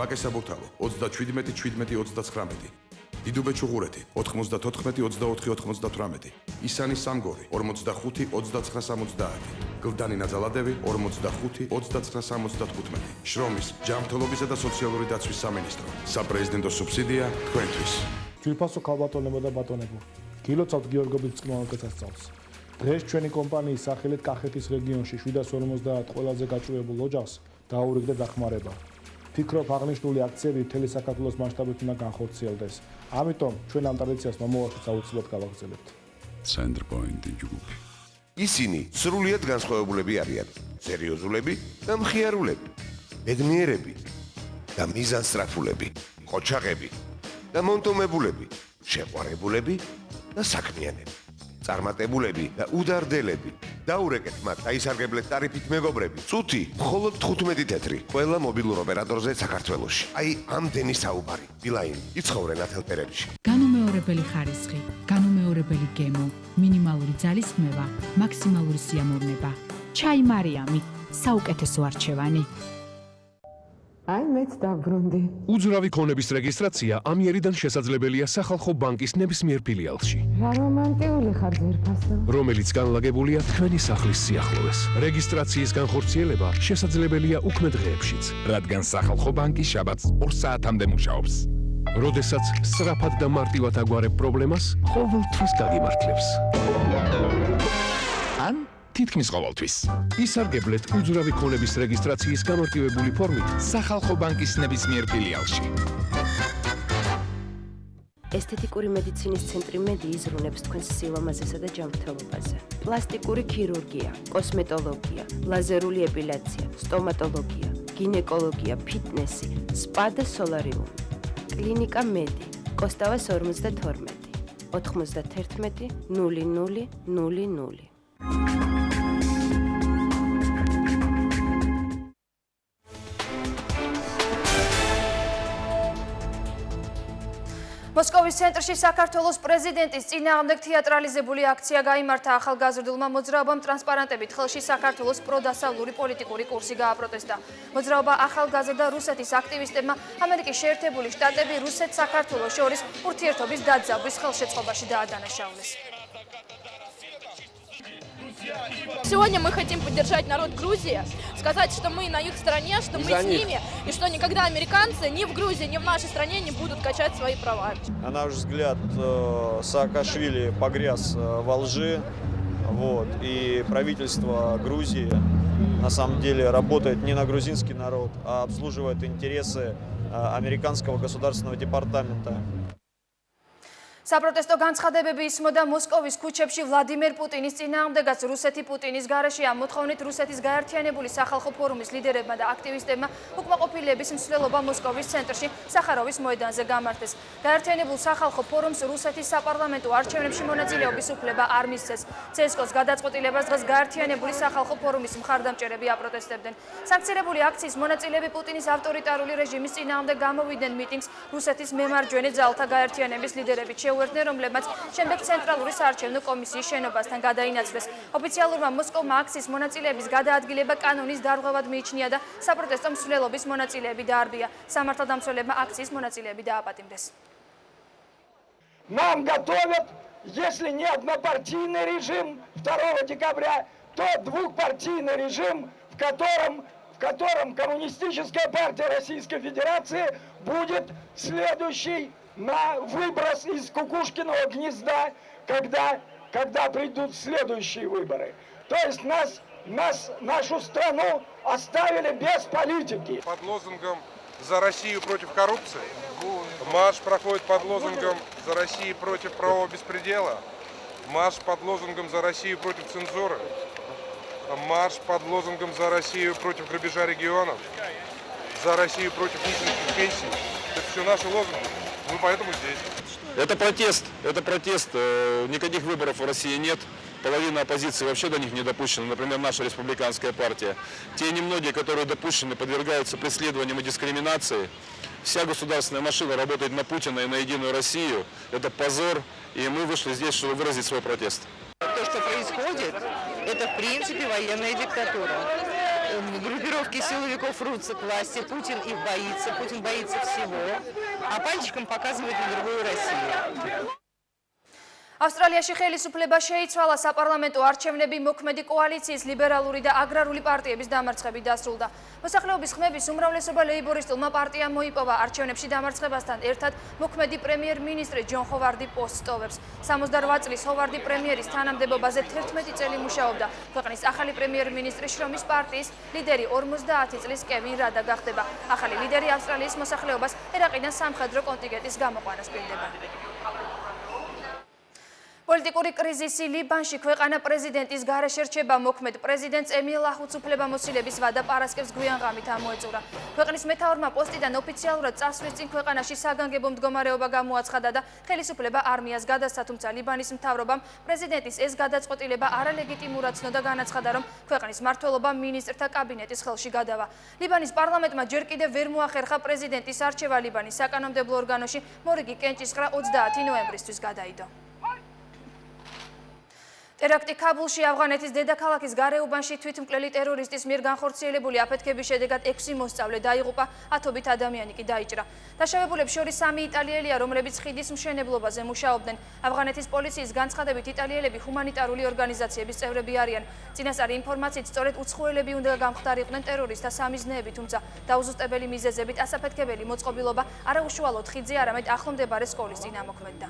ვაკე საბურთალო 37-17-29. დიდუბე ჩუღურეთი 94-24-98. ისანი სამგორი 45-29-70. გლდანი ნაძალადევი 45-29-75. შრომის, ჯანმრთელობისა და სოციალური დაცვის სამინისტრო. საპრეზიდენტო სუბსიდია თქვენთვის. ძვირფასო ქალბატონებო და ბატონებო, გილოცავთ გიორგობის წყნარგაცასწავლს. დღეს ჩვენი კომპანიის სახელით კახეთის რეგიონში 750 ყველაზე გაჭირვებულ ოჯახს დაურიგდა დახმარება. ფიქრობ აღნიშნული აქციები მთელი საქართველოს მასშტაბით უნდა განხორციელდეს. ამიტომ ჩვენ ამ ტრადიციას მომავალშიც აუცილებლად გავაგრძელებთ. ცენტრპოინტი ჯგუფი. ისინი სრულიად განსხვავებულები არიან. სერიოზულები და მხიარულები. ბედნიერები და მიზანსწრაფულები. ყოჩაღები და მონტომებულები. შეყვარებულები და საქმიანები. წარმატებულები და უდარდელები. დაურეკეთ მათ დაისარგებლეთ ტარიფით მეგობრები. წუთი მხოლოდ 15 თეთრი. ყველა მობილურ ოპერატორზე საქართველოში. აი ამდენი საუბარი. ბილაინ იცხოვრე ნათელფერებში. განუმეორებელი ხარისხი, განუმეორებელი გემო, მინიმალური ძალის ხმევა, მაქსიმალური სიამოვნება. ჩაი მარიამი, საუკეთესო არჩევანი. აი მეც დაბრუნდი. უძრავი ქონების რეგისტრაცია ამიერიდან შესაძლებელია სახალხო ბანკის ნებისმიერ ფილიალში, რა რომანტიული ხარ ძვირფასო. რომელიც განლაგებულია თქვენი სახლის სიახლოვეს. რეგისტრაციის განხორციელება შესაძლებელია უქმე დღეებშიც, რადგან სახალხო ბანკი შაბათს 2 საათამდე მუშაობს. როდესაც სწრაფად და მარტივად აგვარებ პრობლემას, ყოველთვის გაგიმართლებს. ან თითქმის ყოველთვის. ისარგებლეთ უძრავი ქონების რეგისტრაციის გამარტივებული ფორმით სახალხო ბანკის ნებისმიერ ფილიალში. ესთეტიკური მედიცინის ცენტრი მედი იზრუნებს თქვენს სილამაზესა და ჯანმრთელობაზე. პლასტიკური ქირურგია, კოსმეტოლოგია, ლაზერული ეპილაცია, სტომატოლოგია, გინეკოლოგია, ფიტნესი, სპა და სოლარიუმი. კლინიკა მედი, კოსტავას 52, 91 0000. მოსკოვის ცენტრში საქართველოს პრეზიდენტის წინააღმდეგ თეატრალიზებული აქცია გაიმართა. ახალგაზრდულმა მოძრაობამ ტრანსპარანტებით ხელში საქართველოს პროდასავლური პოლიტიკური კურსი გააპროტესტა. მოძრაობა ახალგაზრდა რუსეთის აქტივისტებმა ამერიკის შეერთებული შტატები რუსეთ-საქართველოს შორის ურთიერთობის დაძაბვის ხელშეწყობაში დაადანაშაულეს. Сегодня мы хотим поддержать народ Грузии, сказать, что мы на их стороне, что мы с ними, и что никогда американцы ни в Грузии, ни в нашей стране не будут качать свои права. На наш взгляд, Саакашвили погряз во лжи, и правительство Грузии на самом деле работает не на грузинский народ, а обслуживает интересы американского государственного департамента. საპროტესტო განცხადებები ისმოდა მოსკოვის ქუჩებში ვლადიმერ პუტინის წინააღმდეგაც რუსეთი პუტინის გარეშე. ამ მოთხოვნით რუსეთის გაერთიანებული სახალხო ფორუმის ლიდერებმა და აქტივისტებმა უკმაყოფილების მსვლელობა მოსკოვის ცენტრში სახაროვის მოედანზე გამართეს. გაერთიანებულ სახალხო ფორუმს რუსეთის საპარლამენტო არჩევნებში მონაწილეობის უფლება არ მისცეს. CSKO-ს გადაწყვეტილებას დღეს გაერთიანებული სახალხო ფორუმის მხარდამჭერები აპროტესტებდნენ. სანქცირებული აქციის მონაწილეები პუტინის ავტორიტარული რეჟიმის წინააღმდეგ გამოვიდნენ მიტინგს. რუსეთის მემარჯვენე ძალთა გაერთიანების ლიდერები შეუერთდნენ, რომლებმაც შემდეგ ცენტრალური საარჩევნო კომისიის შენობასთან გადაინაცვლეს. ოფიციალურმა მოსკოვმა აქციის მონაწილეების გადაადგილება კანონის დარღვევად მიიჩნია და საპროტესტო მსვლელობის მონაწილეები დაარბია. სამართალდამცველებმა აქციის მონაწილეები დააპატიმრეს. Нам готовят, если не однопартийный режим 2 декабря, то двухпартийный режим, в котором Коммунистическая партия Российской Федерации будет следующий на выброс из кукушкиного гнезда, когда придут следующие выборы. То есть нашу страну оставили без политики. Под лозунгом «За Россию против коррупции» марш проходит под лозунгом «За Россию против правового беспредела», марш под лозунгом «За Россию против цензуры», марш под лозунгом «За Россию против грабежа регионов», «За Россию против низких пенсий». Это все наши лозунги. Мы поэтому здесь. Это протест, никаких выборов в России нет. Половина оппозиции вообще до них не допущена, например, наша республиканская партия. Те немногие, которые допущены, подвергаются преследованиям и дискриминации. Вся государственная машина работает на Путина и на Единую Россию. Это позор, и мы вышли здесь, чтобы выразить свой протест. То, что происходит, это в принципе военная диктатура. Группировки силовиков рвутся к власти, Путин их боится, Путин боится всего, а пальчиком показывает на другую Россию. ავსტრალიაში ხელისუფლება შეიცვალა, საპარლამენტო არჩევნები მოქმედი კოალიციის ლიბერალური და აგრარული პარტიების დამარცხებით დასრულდა. მოსახლეობის ხმების უმრავლესობა ლეიბორისტულმა პარტიამ მოიპოვა. არჩევნებში დამარცხებასთან ერთად მოქმედი პრემიერ-მინისტრი ჯონ ჰოვარდი პოსტს ტოვებს. 68 წლის ჰოვარდი პრემიერის თანამდებობაზე 11 წელი მუშაობდა. ქვეყნის ახალი პრემიერ-მინისტრი შრომის პარტიის ლიდერი 50 წლის კევინ რადა გახდება. ახალი ლიდერი ავსტრალიის მოსახლეობას ერაყიდან სამხედრო კონტინგენტის გამოყვანას პირდება. პოლიტიკური კრიზისი ლიბანში ქვეყანა პრეზიდენტის გარეშე რჩება მოქმედ პრეზიდენტს ემილ ლაჰუდს უფლებამოსილების ვადა პარასკევს გვიანღამით ამოეწურა. ქვეყნის მეთაურმა პოსტიდან ოფიციალურად წასვლის წინ ქვეყანაში საგანგებო მდგომარეობა გამოაცხადა და ხელისუფლება არმიას გადასცა, თუმცა ლიბანის მთავრობამ პრეზიდენტის ეს გადაწყვეტილება არალეგიტიმურად ცნო და განაცხადა, რომ ქვეყნის მმართველობა მინისტრთა კაბინეტის ხელში გადავა. ლიბანის პარლამენტმა ჯერ კიდევ ვერ მოახერხა პრეზიდენტის არჩევა ლიბანის საკანონმდებლო ორგანოში, მორიგი კენჭისყრა 30 ნოემბრისთვის გადაიდო. ტერაქტი ქაბულში ავღანეთის დედაქალაქის გარეუბანში თვითმკვლელი ტერორისტის მიერ განხორციელებული აფეთქების შედეგად 6 მოსწავლე დაიღუპა, ათობით ადამიანი კი დაიჭრა. დაშავებულებს შორის 3 იტალიელია, რომლებიც ხიდის მშენებლობაზე მუშაობდნენ. ავღანეთის პოლიციის განცხადებით იტალიელები ჰუმანიტარული ორგანიზაციების წევრები არიან. წინასწარი ინფორმაციით სწორედ უცხოელები უნდა გამხდარიყვნენ ტერორისტთა სამიზნეები, თუმცა დაუზუსტებელი მიზეზებით ასაფეთქებელი მოწყობილობა არაუშუალოდ ხიდზე, არამედ ახლო მდებარე სკოლის წინ ამოქმედდა.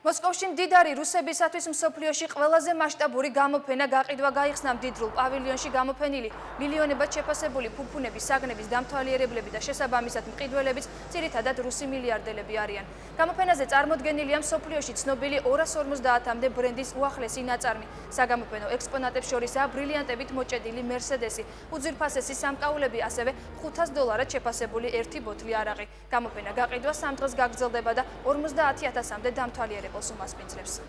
მოსკოვში მდიდარი რუსებისათვის მსოფლიოში ყველაზე მასშტაბური გამოფენა გაყიდვა გაიხსნა მდიდრულ პავილიონში გამოფენილი მილიონებად შეფასებული ფუფუნების, საგნების, დამთვალიერებლები და შესაბამისად მყიდველებიც ძირითადად რუსი მილიარდელები არიან. გამოფენაზე წარმოდგენილია მსოფლიოში ცნობილი 250-მდე ბრენდის უახლესი ნაწარმი. საგამოფენო ექსპონატებს შორისაა ბრილიანტებით მოჭედილი მერსედესი, უძვირფასესი სამკაულები, ასევე $500 შეფასებული ერთი ბოთლი არაყი. გამოფენა გაყიდვა 3 დღეს გაგრძელდება და 50,000-მდე დამთვალიერებელს უმასპინძლებს.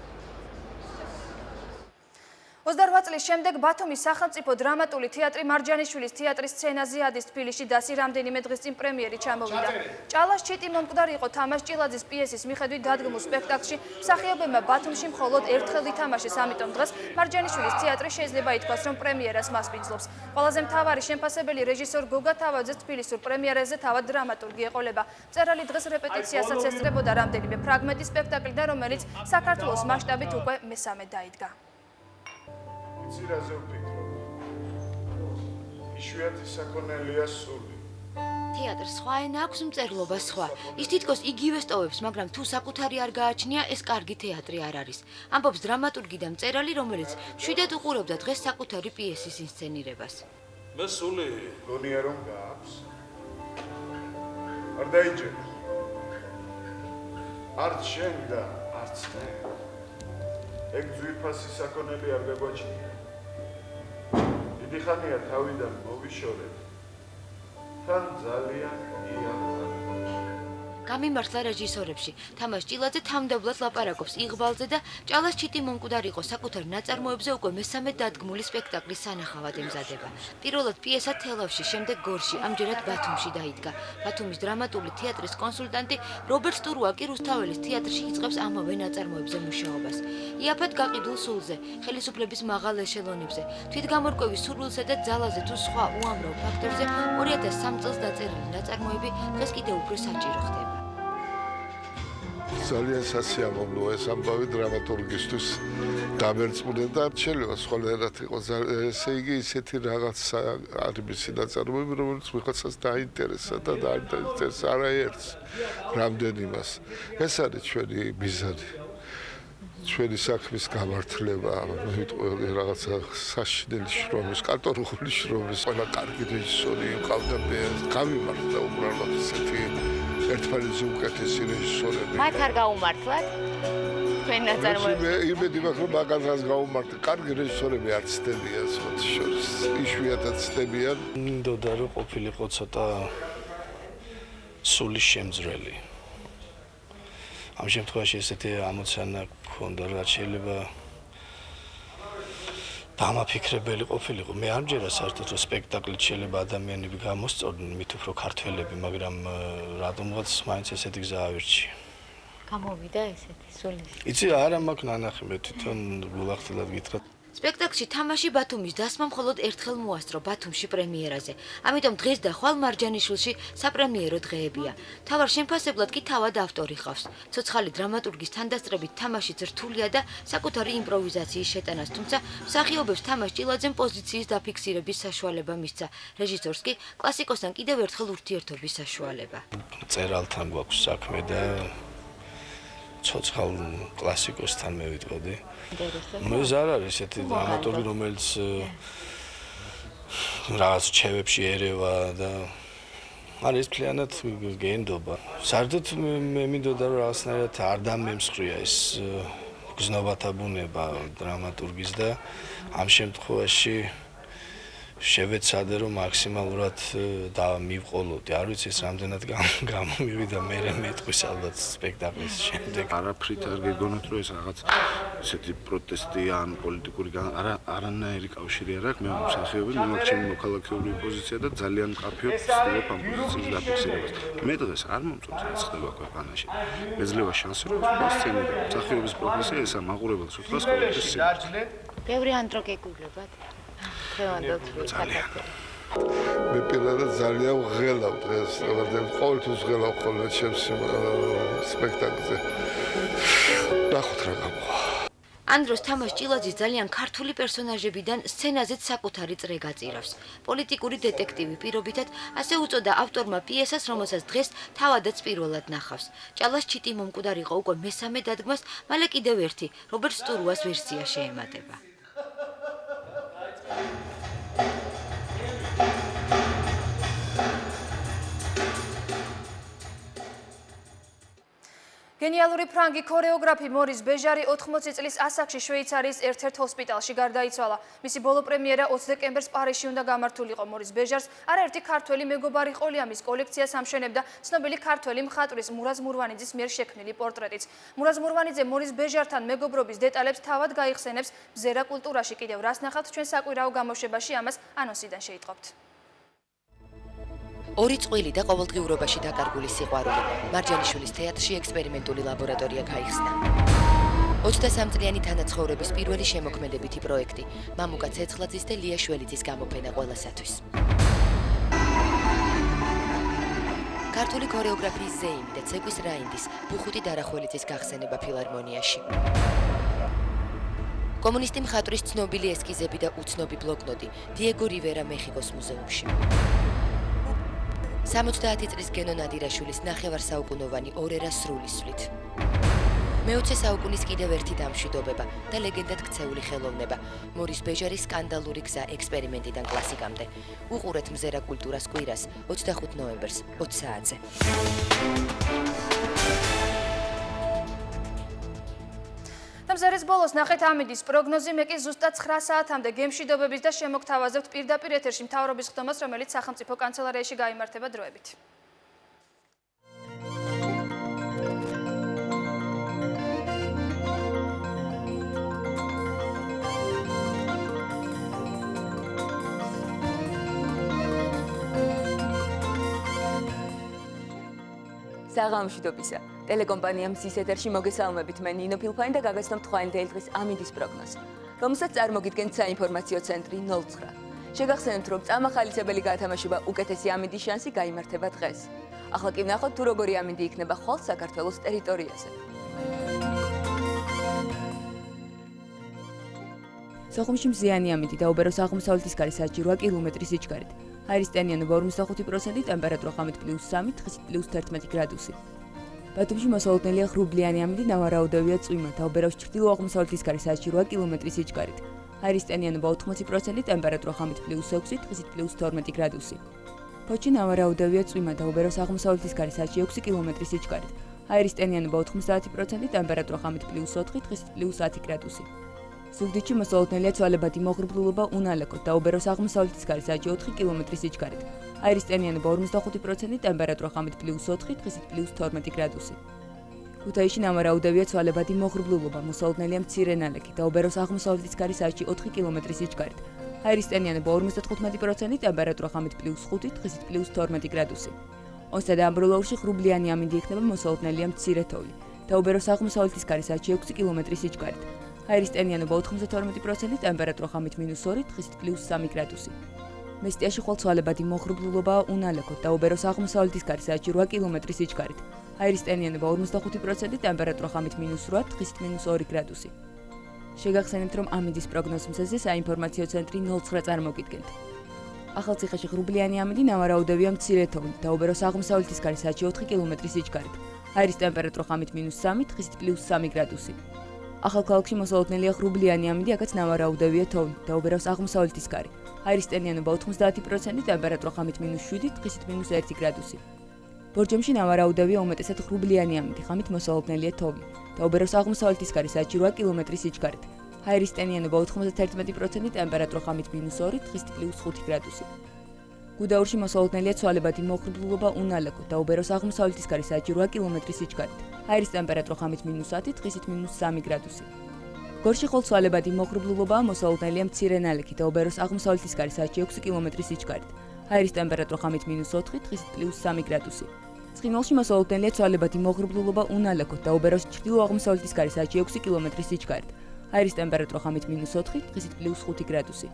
28 წლის შემდეგ ბათუმის სახელმწიფო დრამატული თეატრი მარჯანიშვილის თეატრის სცენაზე ადის. თბილისში დასი რამდენიმე დღის წინ პრემიერი ჩამოვიდა. ჭალას ჩიტი მომკვდარ იყო თამაშ ჭილაძის პიესის მიხედვით დადგმულ სპექტაკლში. მსახიობებმა ბათუმში მხოლოდ ერთხელ ითამაშეს, ამიტომ დღეს მარჯანიშვილის თეატრი შეიძლება ითქვას, რომ პრემიერას მასპინძლობს. ყველაზე მთავარი შემფასებელი რეჟისორ გოგა თავაძეს თბილისურ პრემიერაზე თავად დრამატურგი ეყოლება. მწერალი დღეს რეპეტიციასაც ესწრებოდა რამდენიმე ფრაგმენტი სპექტაკლიდან, რომელიც საქართველოს მასშტაბით უკვე მესამე დაიდგა. ცირაზე ვფიქრობ. იშვიათი საქონელია სული. თეატრს სხვა ენა აქვს, მწერლობა სხვა. ის თითქოს იგივე სტოვებს, მაგრამ თუ საკუთარი არ გააჩნია, ეს კარგი თეატრი არ არის. ამბობს დრამატურგი და მწერალი, რომელიც მშვიდად უყურებდა დღეს საკუთარი პიესის ინსცენირებას. მე სული გონია რომ გააქვს. არ დაიჯერ. არც შენ და არც მე. ეგ ძვირფასი საქონელი არ გაგვაჩნია. დიდხანია თავიდან მოვიშორეთ. თან ძალიან იარაღა. გამიმართლა რეჟისორებში. თამაშ ჭილაძე თამდებლად ლაპარაკობს იღბალზე და ჭალას ჩიტი მომკვდარ იყო საკუთარ ნაწარმოებზე უკვე მესამე დადგმული სპექტაკლის სანახავად ემზადება. პირველად პიესა თელავში, შემდეგ გორში, ამჯერად ბათუმში დაიდგა. ბათუმის დრამატული თეატრის კონსულტანტი რობერტ სტურუა კი რუსთაველის თეატრში იწყებს ამავე ნაწარმოებზე მუშაობას. იაფად გაყიდულ სულზე, ხელისუფლების მაღალ ეშელონებზე, თვითგამორკვევის სურვილზე და ძალაზე თუ სხვა უამრავ ფაქტორზე 2003 წელს დაწერილი ნაწარმოები დღეს კიდევ უფრო საჭირო ხდება. ძალიან სასიამოვნოა ეს ამბავი დრამატურგისთვის გამერწმუნდა და შეიძლება სხვანაირად იყოს. ესე იგი ისეთი რაღაც არის მისი ნაწარმოები, რომელიც ვიღაცას დაინტერესა და დაინტერესებს არაერთს რამდენიმას. ეს არის ჩვენი მიზანი. ჩვენი საქმის გამართლება, ვიტყვი რაღაცა საშინელი შრომის, კანტორული შრომის, ყველა კარგი რეჟისორი ყავდა მე. გამიმართლა უბრალოდ ესეთი ერთმანეთზე უკეთესი რეჟისორები. მათ არ გაუმართლათ? თქვენ ნაწარმოებს. მე იმედი მაქვს, რომ მაგას გაუმართლე. კარგი რეჟისორები არ ცდებიან სხვათა შორის. იშვიათად ცდებიან. მინდოდა რომ ყოფილიყო ცოტა სულის შემძვრელი. ამ შემთხვევაში ესეთი ამოცანა გქონდა, რაც შეიძლება დამაფიქრებელი ყოფილიყო. მე არ მჯერა საერთოდ რომ სპექტაკლით შეიძლება ადამიანები გამოსწორდნენ, მით უფრო ქართველები, მაგრამ რადგანაც მაინც ესეთი გზა ავირჩი. გამოვიდა ესეთი სულის. იცი, არა მაქვს ნანახი, მე თვითონ გულახდილად გითხრათ. სპექტაკლში თამაში ბათუმის დასმა მხოლოდ ერთხელ მოასწრო ბათუმში პრემიერაზე. ამიტომ დღეს და ხვალ მარჯანიშვილში საპრემიერო დღეებია. თავარ შემფასებლად კი თავად ავტორი ხავს. ცოცხალი დრამატურგის თანდასწრებით თამაშიც რთულია და საკუთარი იმპროვიზაციის შეტანას, თუმცა მსახიობებს თამაშ ჭილაძემ პოზიციის დაფიქსირების საშუალება მისცა. რეჟისორს კი კლასიკოსთან კიდევ ერთხელ ურთიერთობის საშუალება. წერალთან გვაქვს საქმე და ცოცხალ კლასიკოსთან მე ვიტყოდი. მე ზარ არის ესეთი დრამატურგი, რომელიც რაღაც რჩევებში ერევა და არის მთლიანად გენდობა. საერთოდ მე მინდოდა რომ რაღაცნაირად არ დამემსხვრია ეს გზნობათა ბუნება დრამატურგის და ამ შემთხვევაში შევეცადე რომ მაქსიმალურად მივყოლოდი. არ ვიცი ეს რამდენად გამომივიდა მე მეტყვის ალბათ სპექტაკლის შემდეგ. არაფრით არ გეგონოთ რომ ეს რაღაც ესეთი პროტესტი ან პოლიტიკური არანაირი კავშირი არ აქვს. მე მსახიობი, მე მაქვს ჩემი მოქალაქეობრივი პოზიცია და ძალიან მკაფიოდ ვცდილობ ამ პოზიციის დაფიქსირებას. მე დღეს არ მომწონს რაც ხდება ქვეყანაში. მეძლევა შანსი რომ სცენიდან მსახიობის პროფესია ესა მაყურებელს უთხრას ყოველთვის სცენაზე. ბევრი ანტროგეგულებად. მე პირადად ძალიან ვღელავ დღეს, მაგრამ ყოველთვის ვღელავ ხოლმე ჩემს სპექტაკლზე. ნახოთ რა გამოვა. ანდროს თამაშ ჭილაძის ძალიან ქართული პერსონაჟებიდან სცენაზეც საკუთარი წრე გაწირავს. პოლიტიკური დეტექტივი პირობითად ასე უწოდა ავტორმა პიესას, რომელსაც დღეს თავადაც პირველად ნახავს. ჭალას ჩიტი მომკვდარ იყო უკვე მესამე დადგმას, მალე კიდევ ერთი რობერტ სტურუას ვერსია შეემატება. გენიალური ფრანგი ქორეოგრაფი მორის ბეჟარი 80 წლის ასაკში შვეიცარიის ერთ-ერთ ჰოსპიტალში გარდაიცვალა. მისი ბოლო პრემიერა 20 დეკემბერს პარიზში უნდა გამართულიყო. მორის ბეჟარს არაერთი ქართველი მეგობარი ყოლია მის კოლექციას ამშვენებდა ცნობილი ქართველი მხატვრის მურაზ მურვანიძის მიერ შექმნილი პორტრეტიც. მურაზ მურვანიძე მორის ბეჟართან მეგობრობის დეტალებს თავად გაიხსენებს ბზერა კულტურაში. კიდევ რას ნახავთ ჩვენ საკვირაო გამოშვებაში, ამას ანონსიდან შეიტყობთ. ორი წყვილი და ყოველდღიურობაში დაკარგული სიყვარული. მარჯანიშვილის თეატრში ექსპერიმენტული ლაბორატორია გაიხსნა. 23 წლიანი თანაცხოვრების პირველი შემოქმედებითი პროექტი. მამუკა ცეცხლაძის და ლია შველიძის გამოფენა ყველასათვის. ქართული ქორეოგრაფიის ზეიმი და ცეკვის რაინდის ბუხუტი დარახველიძის გახსენება ფილარმონიაში. კომუნისტი მხატვრის ცნობილი ესკიზები და უცნობი ბლოკნოტი დიეგო რივერა მეხიკოს მუზეუმში. 70 წლის გენო ნადირაშვილის ნახევარსაუკუნოვანი ორერა სრულისვლით. მე-20 საუკუნის კიდევ ერთი დამშვიდობება და ლეგენდად ქცეული ხელოვნება. მორის ბეჟარის სკანდალური გზა ექსპერიმენტიდან კლასიკამდე. უყურეთ მზერა კულტურას კვირას 25 ნოემბერს 20 საათზე. მზერის ბოლოს ნახეთ ამინდის პროგნოზი, მე კი ზუსტად 9 საათამდე გემშვიდობების და შემოგთავაზებთ პირდაპირ ეთერში მთავრობის ხდომას, რომელიც სახელმწიფო კანცელარიაში გაიმართება დროებით. საღამშვიდობისა. ტელეკომპანია მზის ეთერში მოგესალმებით, მე ნინო ფილფანი და გაგაცნობთ ხვალინდელი დღის ამინდის პროგნოზი, რომელსაც წარმოგიდგენთ საინფორმაციო ცენტრი 09. შეგახსენებთ, რომ წამახალისებელი გათამაშება უკეთესი ამინდის შანსი გაიმართება დღეს. ახლა კი ვნახოთ თუ როგორი ამინდი იქნება ხვალ საქართველოს ტერიტორიაზე. სოხუმში მზიანი ამინდი დაუბეროს აღმოსავლეთის კარი საათში 8 კილომეტრის სიჩქარით. ჰაერის ტენიანობა 45%, ტემპერატურა ღამით +3, დღისით +11 გრადუსი. ბათუმში მოსალოდნელია ღრუბლიანი ამინდი, ნავარაუდევია წვიმა, დაუბეროს ჩრდილო-აღმოსავლეთის კარი საათში 8 კილომეტრის სიჩქარით. ჰაერის ტენიანობა 80%, ტემპერატურა ღამით +6, დღისით +12 გრადუსი. ფოთში ნავარაუდევია წვიმა, დაუბეროს აღმოსავლეთის კარი საათში 6 კილომეტრის სიჩქარით. ჰაერის ტენიანობა 90%, ტემპერატურა ღამით +4, დღისით +10 გრადუსი. ზუგდიდში მოსალოდნელია ცვალებადი მოღრუბლულობა უნალეკოდ, დაუბეროს აღმოსავლეთის კარი საათში 4 კილომეტრის სიჩქარით. ჰაერის ტენიანობა 45%, ტემპერატურა ღამით +4, დღისით +12 გრადუსი. ქუთაისში ნავარაუდევია ცვალებადი მოღრუბლულობა, მოსალოდნელია მცირე ნალექი და უბეროს აღმოსავლეთის კარი საათში 4 კმ-ის სიჩქარით. ჰაერის ტენიანობა 55%, ტემპერატურა ღამით +5, დღისით +12 გრადუსი. ოსტა და ამბროლაურში ღრუბლიანი ამინდი იქნება, მოსალოდნელია მცირე თოვლი და უბეროს აღმოსავლეთის კარი საათში 6 კმ-ის სიჩქარით. ჰაერის ტენიანობა 92%, ტემპერატურა ღამით -2, დღისით +3 გრადუსი. მესტიაში ხვალ ცვალებადი მოღრუბლულობაა უნალექო და უბეროს აღმოსავლეთის კარი საათში 8 კმ-ის სიჩქარით. ჰაერის ტენიანობა 55%, ტემპერატურა ღამით -8, დღისით -2 გრადუსი. შეგახსენებთ, რომ ამინდის პროგნოზმზეზე საინფორმაციო ცენტრი 09 წარმოგიდგენთ. ახალციხეში ღრუბლიანი ამინდი ნავარაუდევია მცირე თოვლით და უბეროს აღმოსავლეთის კარი საათში 4 კმ-ის სიჩქარით. ჰაერის ტემპერატურა ღამით -3, დღისით +3 გრადუსი. ახალქალაქში მოსალოდნელია ღრუბლიანი ამინდი, აქაც ნავარაუდევია თოვლით და უბეროს აღმოსავლეთის კარი. ჰაერის ტენიანობა 90%, ტემპერატურა ღამით -7, დღისით -1 გრადუსი. ბორჯომში ნავარაუდევია უმეტესად ღრუბლიანი ამინდი, ღამით მოსალოდნელია თოვლი და უბეროს აღმოსავლეთის კარი საათში 8 კმ-ის სიჩქარით. ჰაერის ტენიანობა 91%, ტემპერატურა ღამით -2, დღისით +5 გრადუსი. გუდაურში მოსალოდნელია ცვალებადი მოღრუბლულობა უნალექო და უბეროს აღმოსავლეთის კარი საათში 8 კმ-ის სიჩქარით. ჰაერის ტემპერატურა ღამით -10, დღისით -3 გრადუსი. გორში ხვალ ცვალებადი მოღრუბლულობაა, მოსალოდნელია მცირე ნალექი და უბეროს აღმოსავლეთის კარი საათში 6 კმ-ის სიჩქარით. ჰაერის ტემპერატურა ღამით -4, დღისით +3 გრადუსი. ცხინვალში მოსალოდნელია ცვალებადი მოღრუბლულობა უნალექო და უბეროს ჩრდილო-აღმოსავლეთის კარი საათში 6 კმ-ის სიჩქარით. ჰაერის ტემპერატურა ღამით -4, დღისით +5 გრადუსი.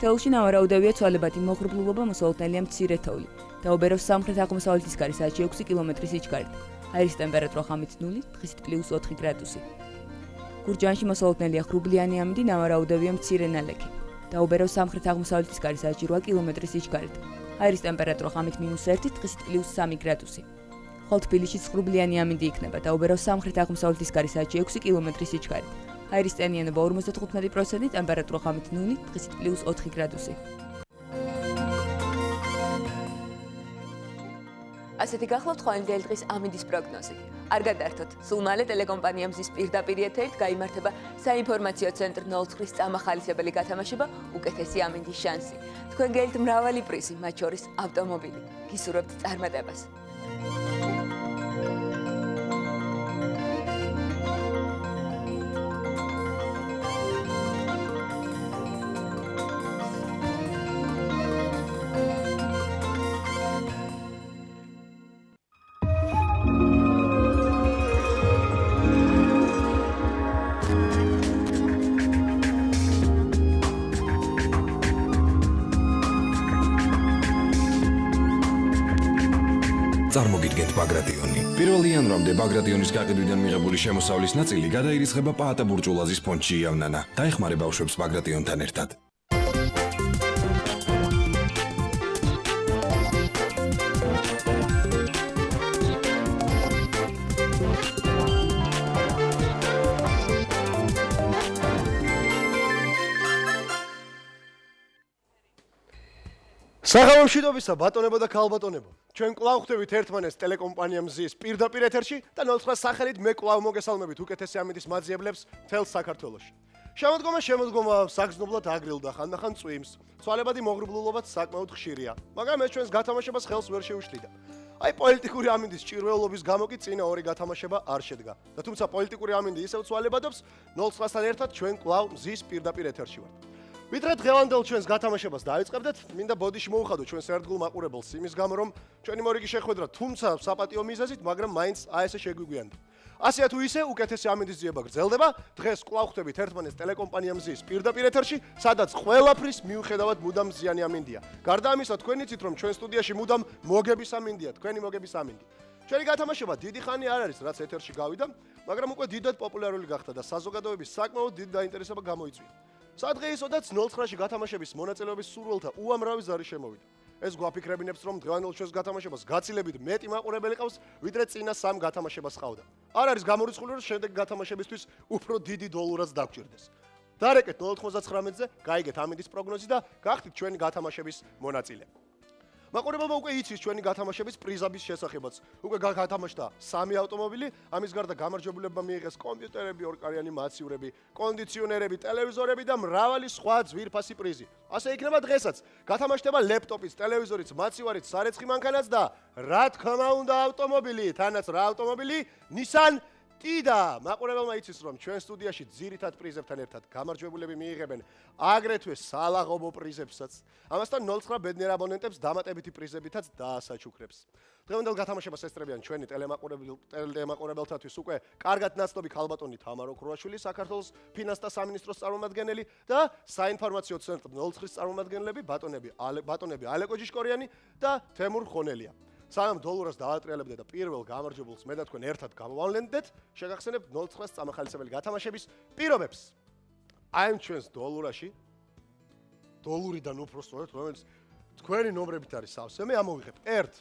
თელში ნავარაუდევია ცვალებადი მოღრუბლულობა, მოსალოდნელია მცირე თოვლი და უბეროს სამხრეთ-აღმოსავლეთის კარი საათში 6 კმ-ის სიჩქარით. ჰაერის ტემპერატურა ღამით 0, დღისით +4 გრადუსი. გურჯაანში მოსალოდნელია ღრუბლიანი ამინდი, ნავარაუდევია მცირე ნალექი და უბეროს სამხრეთ-აღმოსავლეთის კარი საათში 8 კმ-ის სიჩქარით. ჰაერის ტემპერატურა ღამით -1, დღისით +3 გრადუსი. ხოლ თბილისშიც ღრუბლიანი ამინდი იქნება და უბეროს სამხრეთ-აღმოსავლეთის კარი საათში 6 კმ-ის სიჩქარით. ჰაერის ტენიანობა 55%, ტემპერატურა ღამით 0, დღისით +4 გრადუსი. ასეთი გახლავთ ხვალინდელი დღის ამინდის პროგნოზი. არ გადაერთოთ, სულ მალე ტელეკომპანია მზის პირდაპირ ეთერით გაიმართება საინფორმაციო ცენტრ 09-ის წამახალისებელი გათამაშება უკეთესი ამინდის შანსი. თქვენ გეილთ მრავალი პრიზი, მათ შორის ავტომობილი. გისურვებთ წარმატებას. წარმოგიდგენთ ბაგრატიონი. 1 იანვრამდე ბაგრატიონის გაყიდვიდან მიღებული შემოსავლის ნაწილი გადაირიცხება პაატა ბურჯულაძის ფონდში იავნანა. დაეხმარე ბავშვებს ბაგრატიონთან ერთად. საღამო მშვიდობისა, ბატონებო და ქალბატონებო. ჩვენ კვლავ ხვდებით ერთმანეთს ტელეკომპანია მზის პირდაპირ ეთერში და 09 სახელით მე კვლავ მოგესალმებით უკეთესი ამინდის მაძიებლებს მთელ საქართველოში. შემოდგომა საგრძნობლად აგრილდა, ხანდახან წვიმს. ცვალებადი მოღრუბლულობაც საკმაოდ ხშირია, მაგრამ ეს ჩვენს გათამაშებას ხელს ვერ შეუშლიდა. აი პოლიტიკური ამინდის ჭირვეულობის გამო კი წინა ორი გათამაშება არ შედგა. და თუმცა პოლიტიკური ამინდი ისევ ცვალებადობს, 09-სთან ერთად ჩვენ კვლავ მზის პირდაპირ ეთერში ვართ. ვიდრე დღევანდელ ჩვენს გათამაშებას დაიწყებდეთ, მინდა ბოდიში მოუხადო ჩვენს ერთგულ მაყურებელს იმის გამო, რომ ჩვენი მორიგი შეხვედრა თუმცა საპატიო მიზეზით, მაგრამ მაინც აი ესე შეგვიგვიანდა. ასეა თუ ისე უკეთესი ამინდის ძიება გრძელდება. დღეს კვლავ ხვდებით ერთმანეთს ტელეკომპანია მზის პირდაპირ ეთერში, სადაც ყველაფრის მიუხედავად მუდამ მზიანი ამინდია. გარდა ამისა, თქვენ იცით, რომ ჩვენ სტუდიაში მუდამ მოგების ამინდია, თქვენი მოგების ამინდი. ჩვენი გათამაშება დიდი ხანი არ არის, რაც ეთერში გავიდა, მაგრამ უკვე დიდად პოპულარული გახდა და საზოგადოების საკმაოდ დიდ დაინტერესება გამოიწვია. სადღეისოდაც 09-ში გათამაშების მონაწილეობის სურვილთა უამრავი ზარი შემოვიდა. ეს გვაფიქრებინებს, რომ დღევანდელ ჩვენს გათამაშებას გაცილებით მეტი მაყურებელი ყავს, ვიდრე წინა სამ გათამაშებას ყავდა. არ არის გამორიცხული, რომ შემდეგ გათამაშებისთვის უფრო დიდი დოლურაც დაგჭირდეს. დარეკეთ 099-ზე, გაიგეთ ამინდის პროგნოზი და გახდით ჩვენი გათამაშების მონაწილე. მაყურებელმა უკვე იცის ჩვენი გათამაშების პრიზების შესახებაც. უკვე გათამაშდა 3 ავტომობილი, ამის გარდა გამარჯვებულებმა მიიღეს კომპიუტერები, ორკარიანი მაცივრები, კონდიციონერები, ტელევიზორები და მრავალი სხვა ძვირფასი პრიზი. ასე იქნება დღესაც. გათამაშდება ლეპტოპიც, ტელევიზორიც, მაცივარიც, სარეცხი მანქანაც და რა თქმა უნდა ავტომობილი, თანაც რა ავტომობილი? Nissan Tida. მაყურებელმა იცის რომ ჩვენ სტუდიაში ძირითად პრიზებთან ერთად გამარჯვებულები მიიღებენ აგრეთვე სალაღობო პრიზებსაც. ამასთან 09 ბედნიერ აბონენტებს დამატებითი პრიზებითაც დაასაჩუქრებს. დღევანდელ გათამაშებას ესწრებიან ჩვენი ტელემაყურებელთათვის უკვე კარგად ნაცნობი ქალბატონი თამარო ქრუაშვილი, საქართველოს ფინანსთა სამინისტროს წარმომადგენელი და საინფორმაციო ცენტრ 09-ის წარმომადგენლები ბატონები ალეკო ჯიშკორიანი და თემურ ხონელია. სამ დოლარს დაატრიალებდეთ და პირველ გამარჯვებულს მე და თქვენ ერთად გამოვავლენდეთ, შეგახსენებთ 09-ს წამახალისებელი გათამაშების პირობებს. აი ჩვენს დოლარში დოლარიდან უფრო სწორად, რომელიც თქვენი ნომრებით არის სავსე, მე ამოვიღებ 1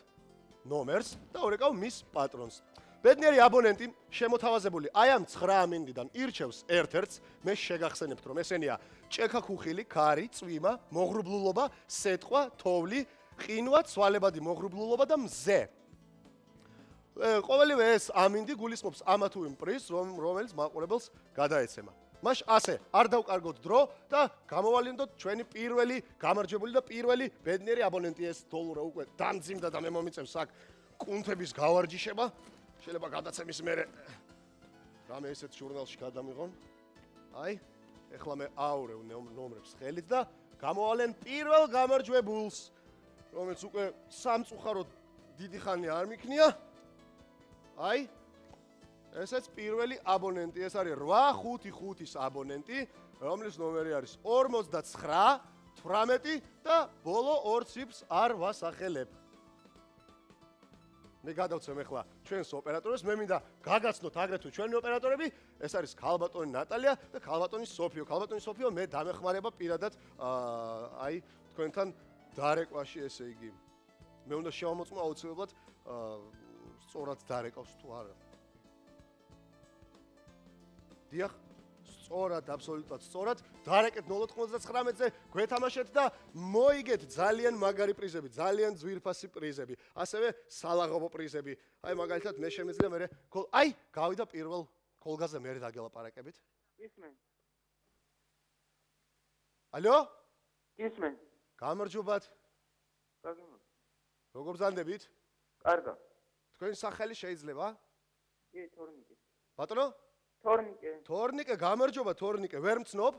ნომერს და ორეკავ მის პატრონს. ბედნიერი აბონენტი შემოთავაზებული აი ამ 9 ამინდიდან ირჩევს ერთ-ერთს, მე შეგახსენებთ რომ ესენია ჭექა ქუხილი, ქარი, წვიმა, მოღრუბლულობა, სეტყვა, თოვლი, ყინვა, ცვალებადი მოღრუბლულობა და მზე. ყოველივე ეს ამინდი გულისხმობს ამა თუ იმ პრიზს, რომელიც მაყურებელს გადაეცემა. მაშ ასე, არ დავკარგოთ დრო და გამოვალინდოთ ჩვენი პირველი გამარჯვებული და პირველი ბედნიერი აბონენტი. ეს დოლარა უკვე დამძიმდა და მე მომიწევს აქ კუნთების გავარჯიშება. შეიძლება გადაცემის მერე რამე ესეთ ჟურნალში გადამიღონ. აი, ეხლა მე აურევ ნომრებს ხელით და გამოვალენ პირველ გამარჯვებულს. რომელიც უკვე სამწუხაროდ დიდი ხანი არ მიქნია. აი, ესეც პირველი აბონენტი, ეს არის 855-ის აბონენტი, რომლის ნომერი არის 49, 18 და ბოლო 2 ციფრს არ ვასახელებ. მე გადავცემ ახლა ჩვენს ოპერატორებს, მე მინდა გაგაცნოთ აგრეთვე ჩვენი ოპერატორები, ეს არის ქალბატონი ნატალია და ქალბატონი სოფიო. ქალბატონი სოფიო მე დამეხმარება პირადად აი თქვენთან დარეკვაში, ესე იგი. მე უნდა შევამოწმო აუცილებლად სწორად დარეკავს თუ არა. დიახ, სწორად, აბსოლუტურად სწორად. დარეკეთ 099-ზე, გვეთამაშეთ და მოიგეთ ძალიან მაგარი პრიზები, ძალიან ძვირფასი პრიზები, ასევე სალაღობო პრიზები. აი მაგალითად მე შემიძლია მე აი, გავიდა პირველ კოლგაზე მე დაგელაპარაკებით. ისმენ. ალო? ისმენ. გამარჯობათ. გაგიმარჯობა. როგორ ბრძანდებით? კარგად. თქვენი სახელი შეიძლება? კი, თორნიკე. ბატონო? თორნიკე. თორნიკე, გამარჯობა თორნიკე. ვერ მცნობ?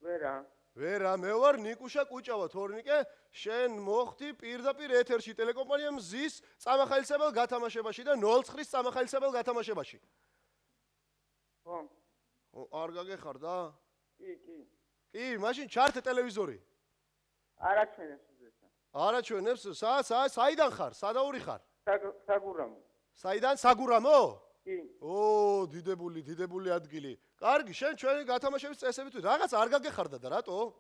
ვერა. ვერა, მე ვარ ნიკუშა კუჭავა თორნიკე. შენ მოხდი პირდაპირ ეთერში ტელეკომპანია მზის წამახალისებელ გათამაშებაში და 09-ის წამახალისებელ გათამაშებაში. ხო. არ გაგეხარდა? კი, კი. კი, მაშინ ჩართე ტელევიზორი. არაჩვენებს ზესა. არაჩვენებს? საიდან ხარ? სადაური ხარ? საგურამო. საიდან? საგურამო? კი. ო, დიდებული ადგილი. კარგი, შენ ჩვენი გათამაშების წესებით რაღაც არ გაგეხარდა და რატო?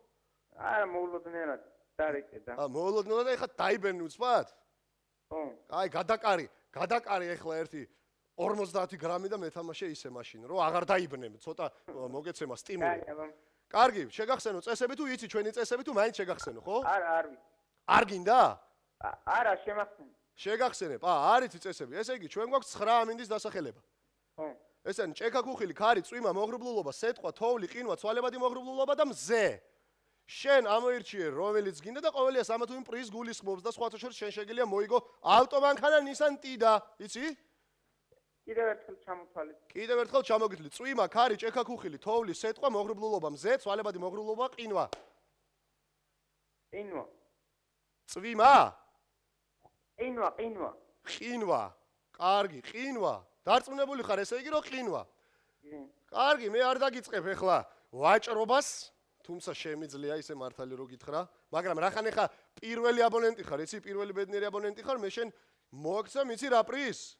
არა, მოულოდნელად დარეკედა. მოულოდნელად ეხლა დაიბენი უცბად? ხო. აი, გადაკარი ეხლა ერთი 50 გრამი და მეთამაშე ისე მაშინ, რომ აღარ დაიბნე, ცოტა მოგეცემა სტიმული. კარგი, შეგახსენო წესები თუ იცი ჩვენი წესები თუ მაინც შეგახსენო, ხო? არა, არ ვიცი. არ გინდა? არა, შემახსენე. შეგახსენებ. არ იცი წესები. ესე იგი, ჩვენ გვაქვს 9 ამინდის დასახელება. ხო. ესენი ჭექა ქუხილი, ქარი, წვიმა, მოღრუბლულობა, სეტყვა, თოვლი, ყინვა, ცვალებადი მოღრუბლულობა და მზე. შენ ამოირჩიე რომელიც გინდა და ყოველია ამა თუ იმ პრიზს გულისხმობს და სხვათა შორის შენ შეგიძლია მოიგო ავტომანქანა Nissan Tida, იცი? კიდევ ერთხელ ჩამოთვალეთ. კიდევ ერთხელ ჩამოგითვლი. წვიმა, ქარი, ჭექა ქუხილი, თოვლი, სეტყვა, მოღრუბლულობა, მზე, ცვალებადი მოღრუბლულობა, ყინვა. ყინვა. წვიმა? ყინვა. ყინვა. კარგი, ყინვა. დარწმუნებული ხარ, ესე იგი რომ ყინვა. კარგი, მე არ დაგიწყებ ახლა ვაჭრობას, თუმცა შემიძლია ისე მართალი რო გითხრა, მაგრამ რახან ახლა პირველი აბონენტი ხარ, იცი, პირველი ბედნიერი აბონენტი ხარ, მე შენ მოაქცევ, იცი რა პრიზ?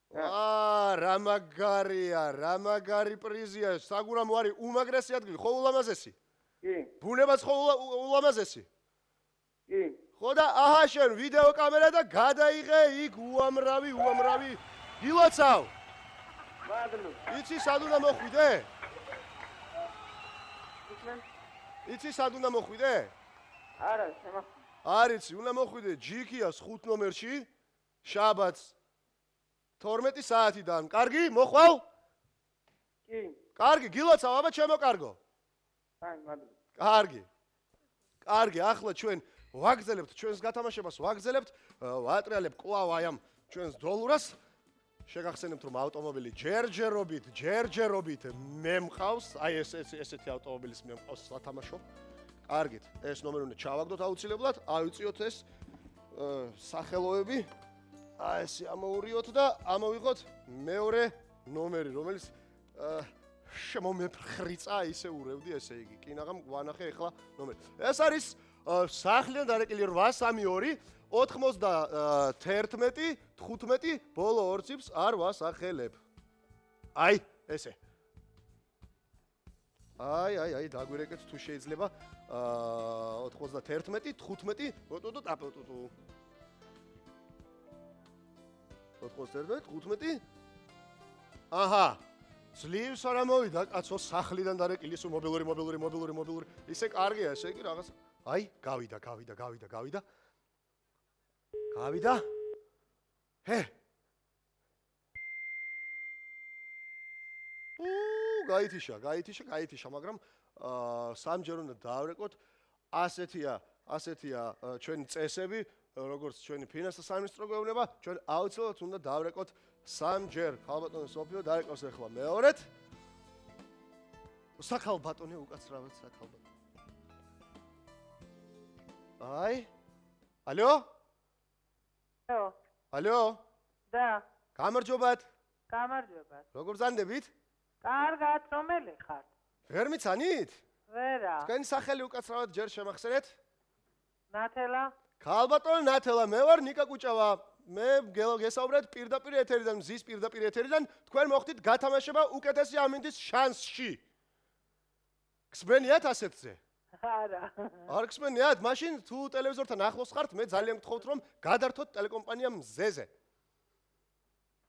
რა მაგარი პრიზია, საგურამო არის უმაგრესი ადგილი, ხო ულამაზესი? კი. ბუნებაც ხო ულამაზესი? კი. ხო და აჰა შენ ვიდეო კამერა და გადაიღე იქ უამრავი გილოცავ. მადლობ. იცი სად უნდა მოხვიდე? იცი სად უნდა მოხვიდე? არა, შემახსენე. არიცი, უნდა მოხვიდე ჯიქიას 5 ნომერში, შაბათს 12 საათიდან. კარგი, მოხვალ? კი. კარგი, გილოცავ, აბა ჩემო კარგო. აი, მადლობა. კარგი. კარგი, ახლა ჩვენ ვაგზელებთ ჩვენს გათამაშებას, ვაგზელებთ, ვატრიალებთ კვლავ აი ამ ჩვენს დოლურას. შეგახსენებთ რომ ავტომობილი ჯერჯერობით მე მყავს, აი ესეთი ავტომობილის მე მყავს სათამაშო. კარგით, ეს ნომერი უნდა ჩავაგდოთ აუცილებლად, ავიწიოთ ეს სახელოები. აი ესე ამოურიოთ და ამოვიღოთ მეორე ნომერი, რომელიც შემომეფხრიცა ისე ურევდი, ესე იგი. კინაღამ გვანახე ახლა ნომერი. ეს არის სახლიდან დარეკილი 832 91 15 ბოლო 2 ციფრს არ ვასახელებ. აი, ესე. აი, დაგვირეკეთ თუ შეიძლება 91 15 ბოტუტუ ტაპოტუტუ. 91 15 აჰა. ძლივს არ ამოვიდა, კაცო, სახლიდან დარეკილი სულ მობილური. ისე კარგია, ესე იგი რაღაც. აი, გავიდა. ჰე. გაითიშა, მაგრამ სამჯერ უნდა დავრეკოთ. ასეთია ჩვენი წესები, როგორც ჩვენი ფინანსთა სამინისტრო გვეუბნება, ჩვენ აუცილებლად უნდა დავრეკოთ სამჯერ. ქალბატონი სოფიო დაეკავს ახლა მეორედ. საქალბატონი უკაცრავად საქალბატონი. აი. ალო? ალო? და. გამარჯობათ. გამარჯობათ. როგორ ზანდებით? კარგად, რომელი ხართ? ვერ მიცანით? ვერა. თქვენი სახელი უკაცრავად ჯერ შემახსენეთ? ნათელა. ქალბატონი ნათელა, მე ვარ ნიკა კუჭავა. მე გესაუბრეთ პირდაპირ ეთერიდან, მზის პირდაპირ ეთერიდან, თქვენ მოხდით გათამაშება უკეთესი ამინდის შანსში. გსმენიათ ასეთზე? არა. არ გსმენიათ? მაშინ თუ ტელევიზორთან ახლოს ხართ, მე ძალიან გთხოვთ რომ გადართოთ ტელეკომპანია მზეზე.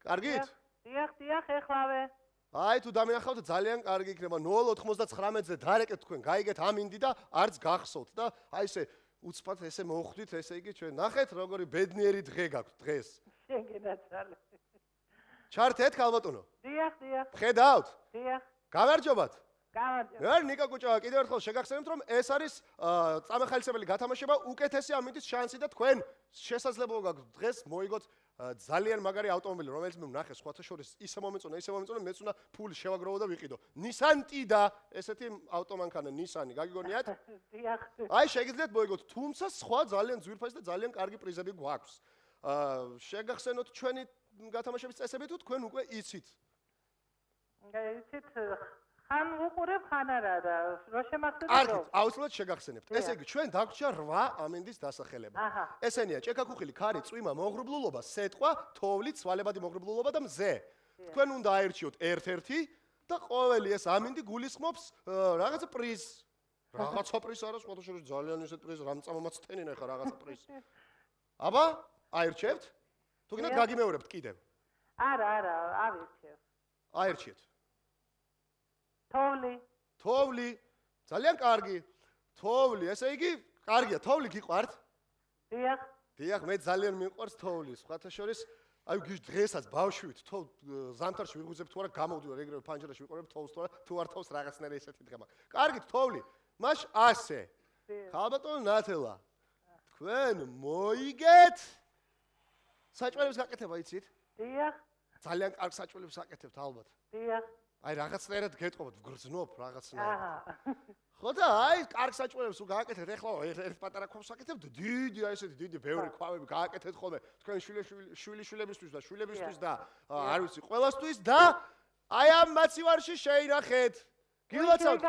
კარგით? დიახ, ეხლავე. აი თუ დამენახავთ ძალიან კარგი იქნება 099-ზე დარეკეთ თქვენ, გაიგეთ ამინდი და არც გახსოვთ და აი ესე უცბად ესე მოხვდით, ესე იგი ჩვენ ნახეთ როგორი ბედნიერი დღე გაქვთ დღეს. შენ გენაცვალე. ჩართეთ ქალბატონო? დიახ. ხედავთ? დიახ. გამარჯობათ. გამარჯობა. მე ნიკა კუჭავა, კიდევ ერთხელ შეგახსენებთ რომ ეს არის წამახალისებელი გათამაშება უკეთესი ამინდის შანსი და თქვენ შესაძლებლობა გაქვთ დღეს მოიგოთ ძალიან მაგარი ავტომობილი, რომელიც მე ვნახე სხვათა შორის ისე მომეწონა, მეც უნდა ფული შევაგროვო და ვიყიდო. Nissan Tida, ესეთი ავტომანქანა Nissan-ი, გაგიგონიათ? დიახ. აი შეგიძლიათ მოიგოთ, თუმცა სხვა ძალიან ძვირფასი და ძალიან კარგი პრიზები გვაქვს. შეგახსენოთ ჩვენი გათამაშების წესები თუ თქვენ უკვე იცით? იცით, ხან უყურებ, ხან არა და რო შემახსენებ. კარგით, აუცილებლად შეგახსენებთ. ესე იგი, ჩვენ დაგვრჩა 8 ამინდის დასახელება. ესენია: ჭექა-ქუხილი, ქარი, წვიმა, მოღრუბლულობა, სეტყვა, თოვლი, ცვალებადი მოღრუბლულობა და მზე. თქვენ უნდა აერჩიოთ ერთ-ერთი და ყოველი ეს ამინდი გულისხმობს რაღაცა პრიზ. რაღაცა პრიზ არა, სხვათა შორის ძალიან ისეთ პრიზ, რამ წამომაცდენინა ხა რაღაცა პრიზ. აბა, აერჩევთ? თუ გინდათ გაგიმეორებთ კიდევ. არა, ავირჩევ. აერჩიეთ. თოვლი. ძალიან კარგი. თოვლი, ესე იგი, კარგია, თოვლი გიყვართ? დიახ, მე ძალიან მიყვარს თოვლი. სხვათა შორის, აი დღესაც ბავშვით, ზამთარში ვიღუძებ თუ არა, გამოვდივარ ეგრევე ფანჯრაში ვიყურებ თოვლს თუ არ თოვლს რაღაცნაირი ესეთი დღე მაქვს. კარგით, თოვლი. მაშ ასე. ქალბატონო ნათელა. თქვენ მოიგეთ საჭმელების გაკეთება იცით? დიახ. ძალიან კარგ საჭმელებს აკეთებთ ალბათ. დიახ. აი რაღაცნაირად გეტყობთ, ვგრძნობ რაღაცნაირად. ხო და აი კარგ საჭმელებს გააკეთეთ, ეხლა ერთ პატარა ქვას აკეთებთ, დიდი აი ესეთი დიდი ბევრი ქვავები გააკეთეთ ხოლმე თქვენ შვილიშვილებისთვის და შვილებისთვის და არ ვიცი, ყველასთვის და აი ამ მაცივარში შეინახეთ. გილოცავთ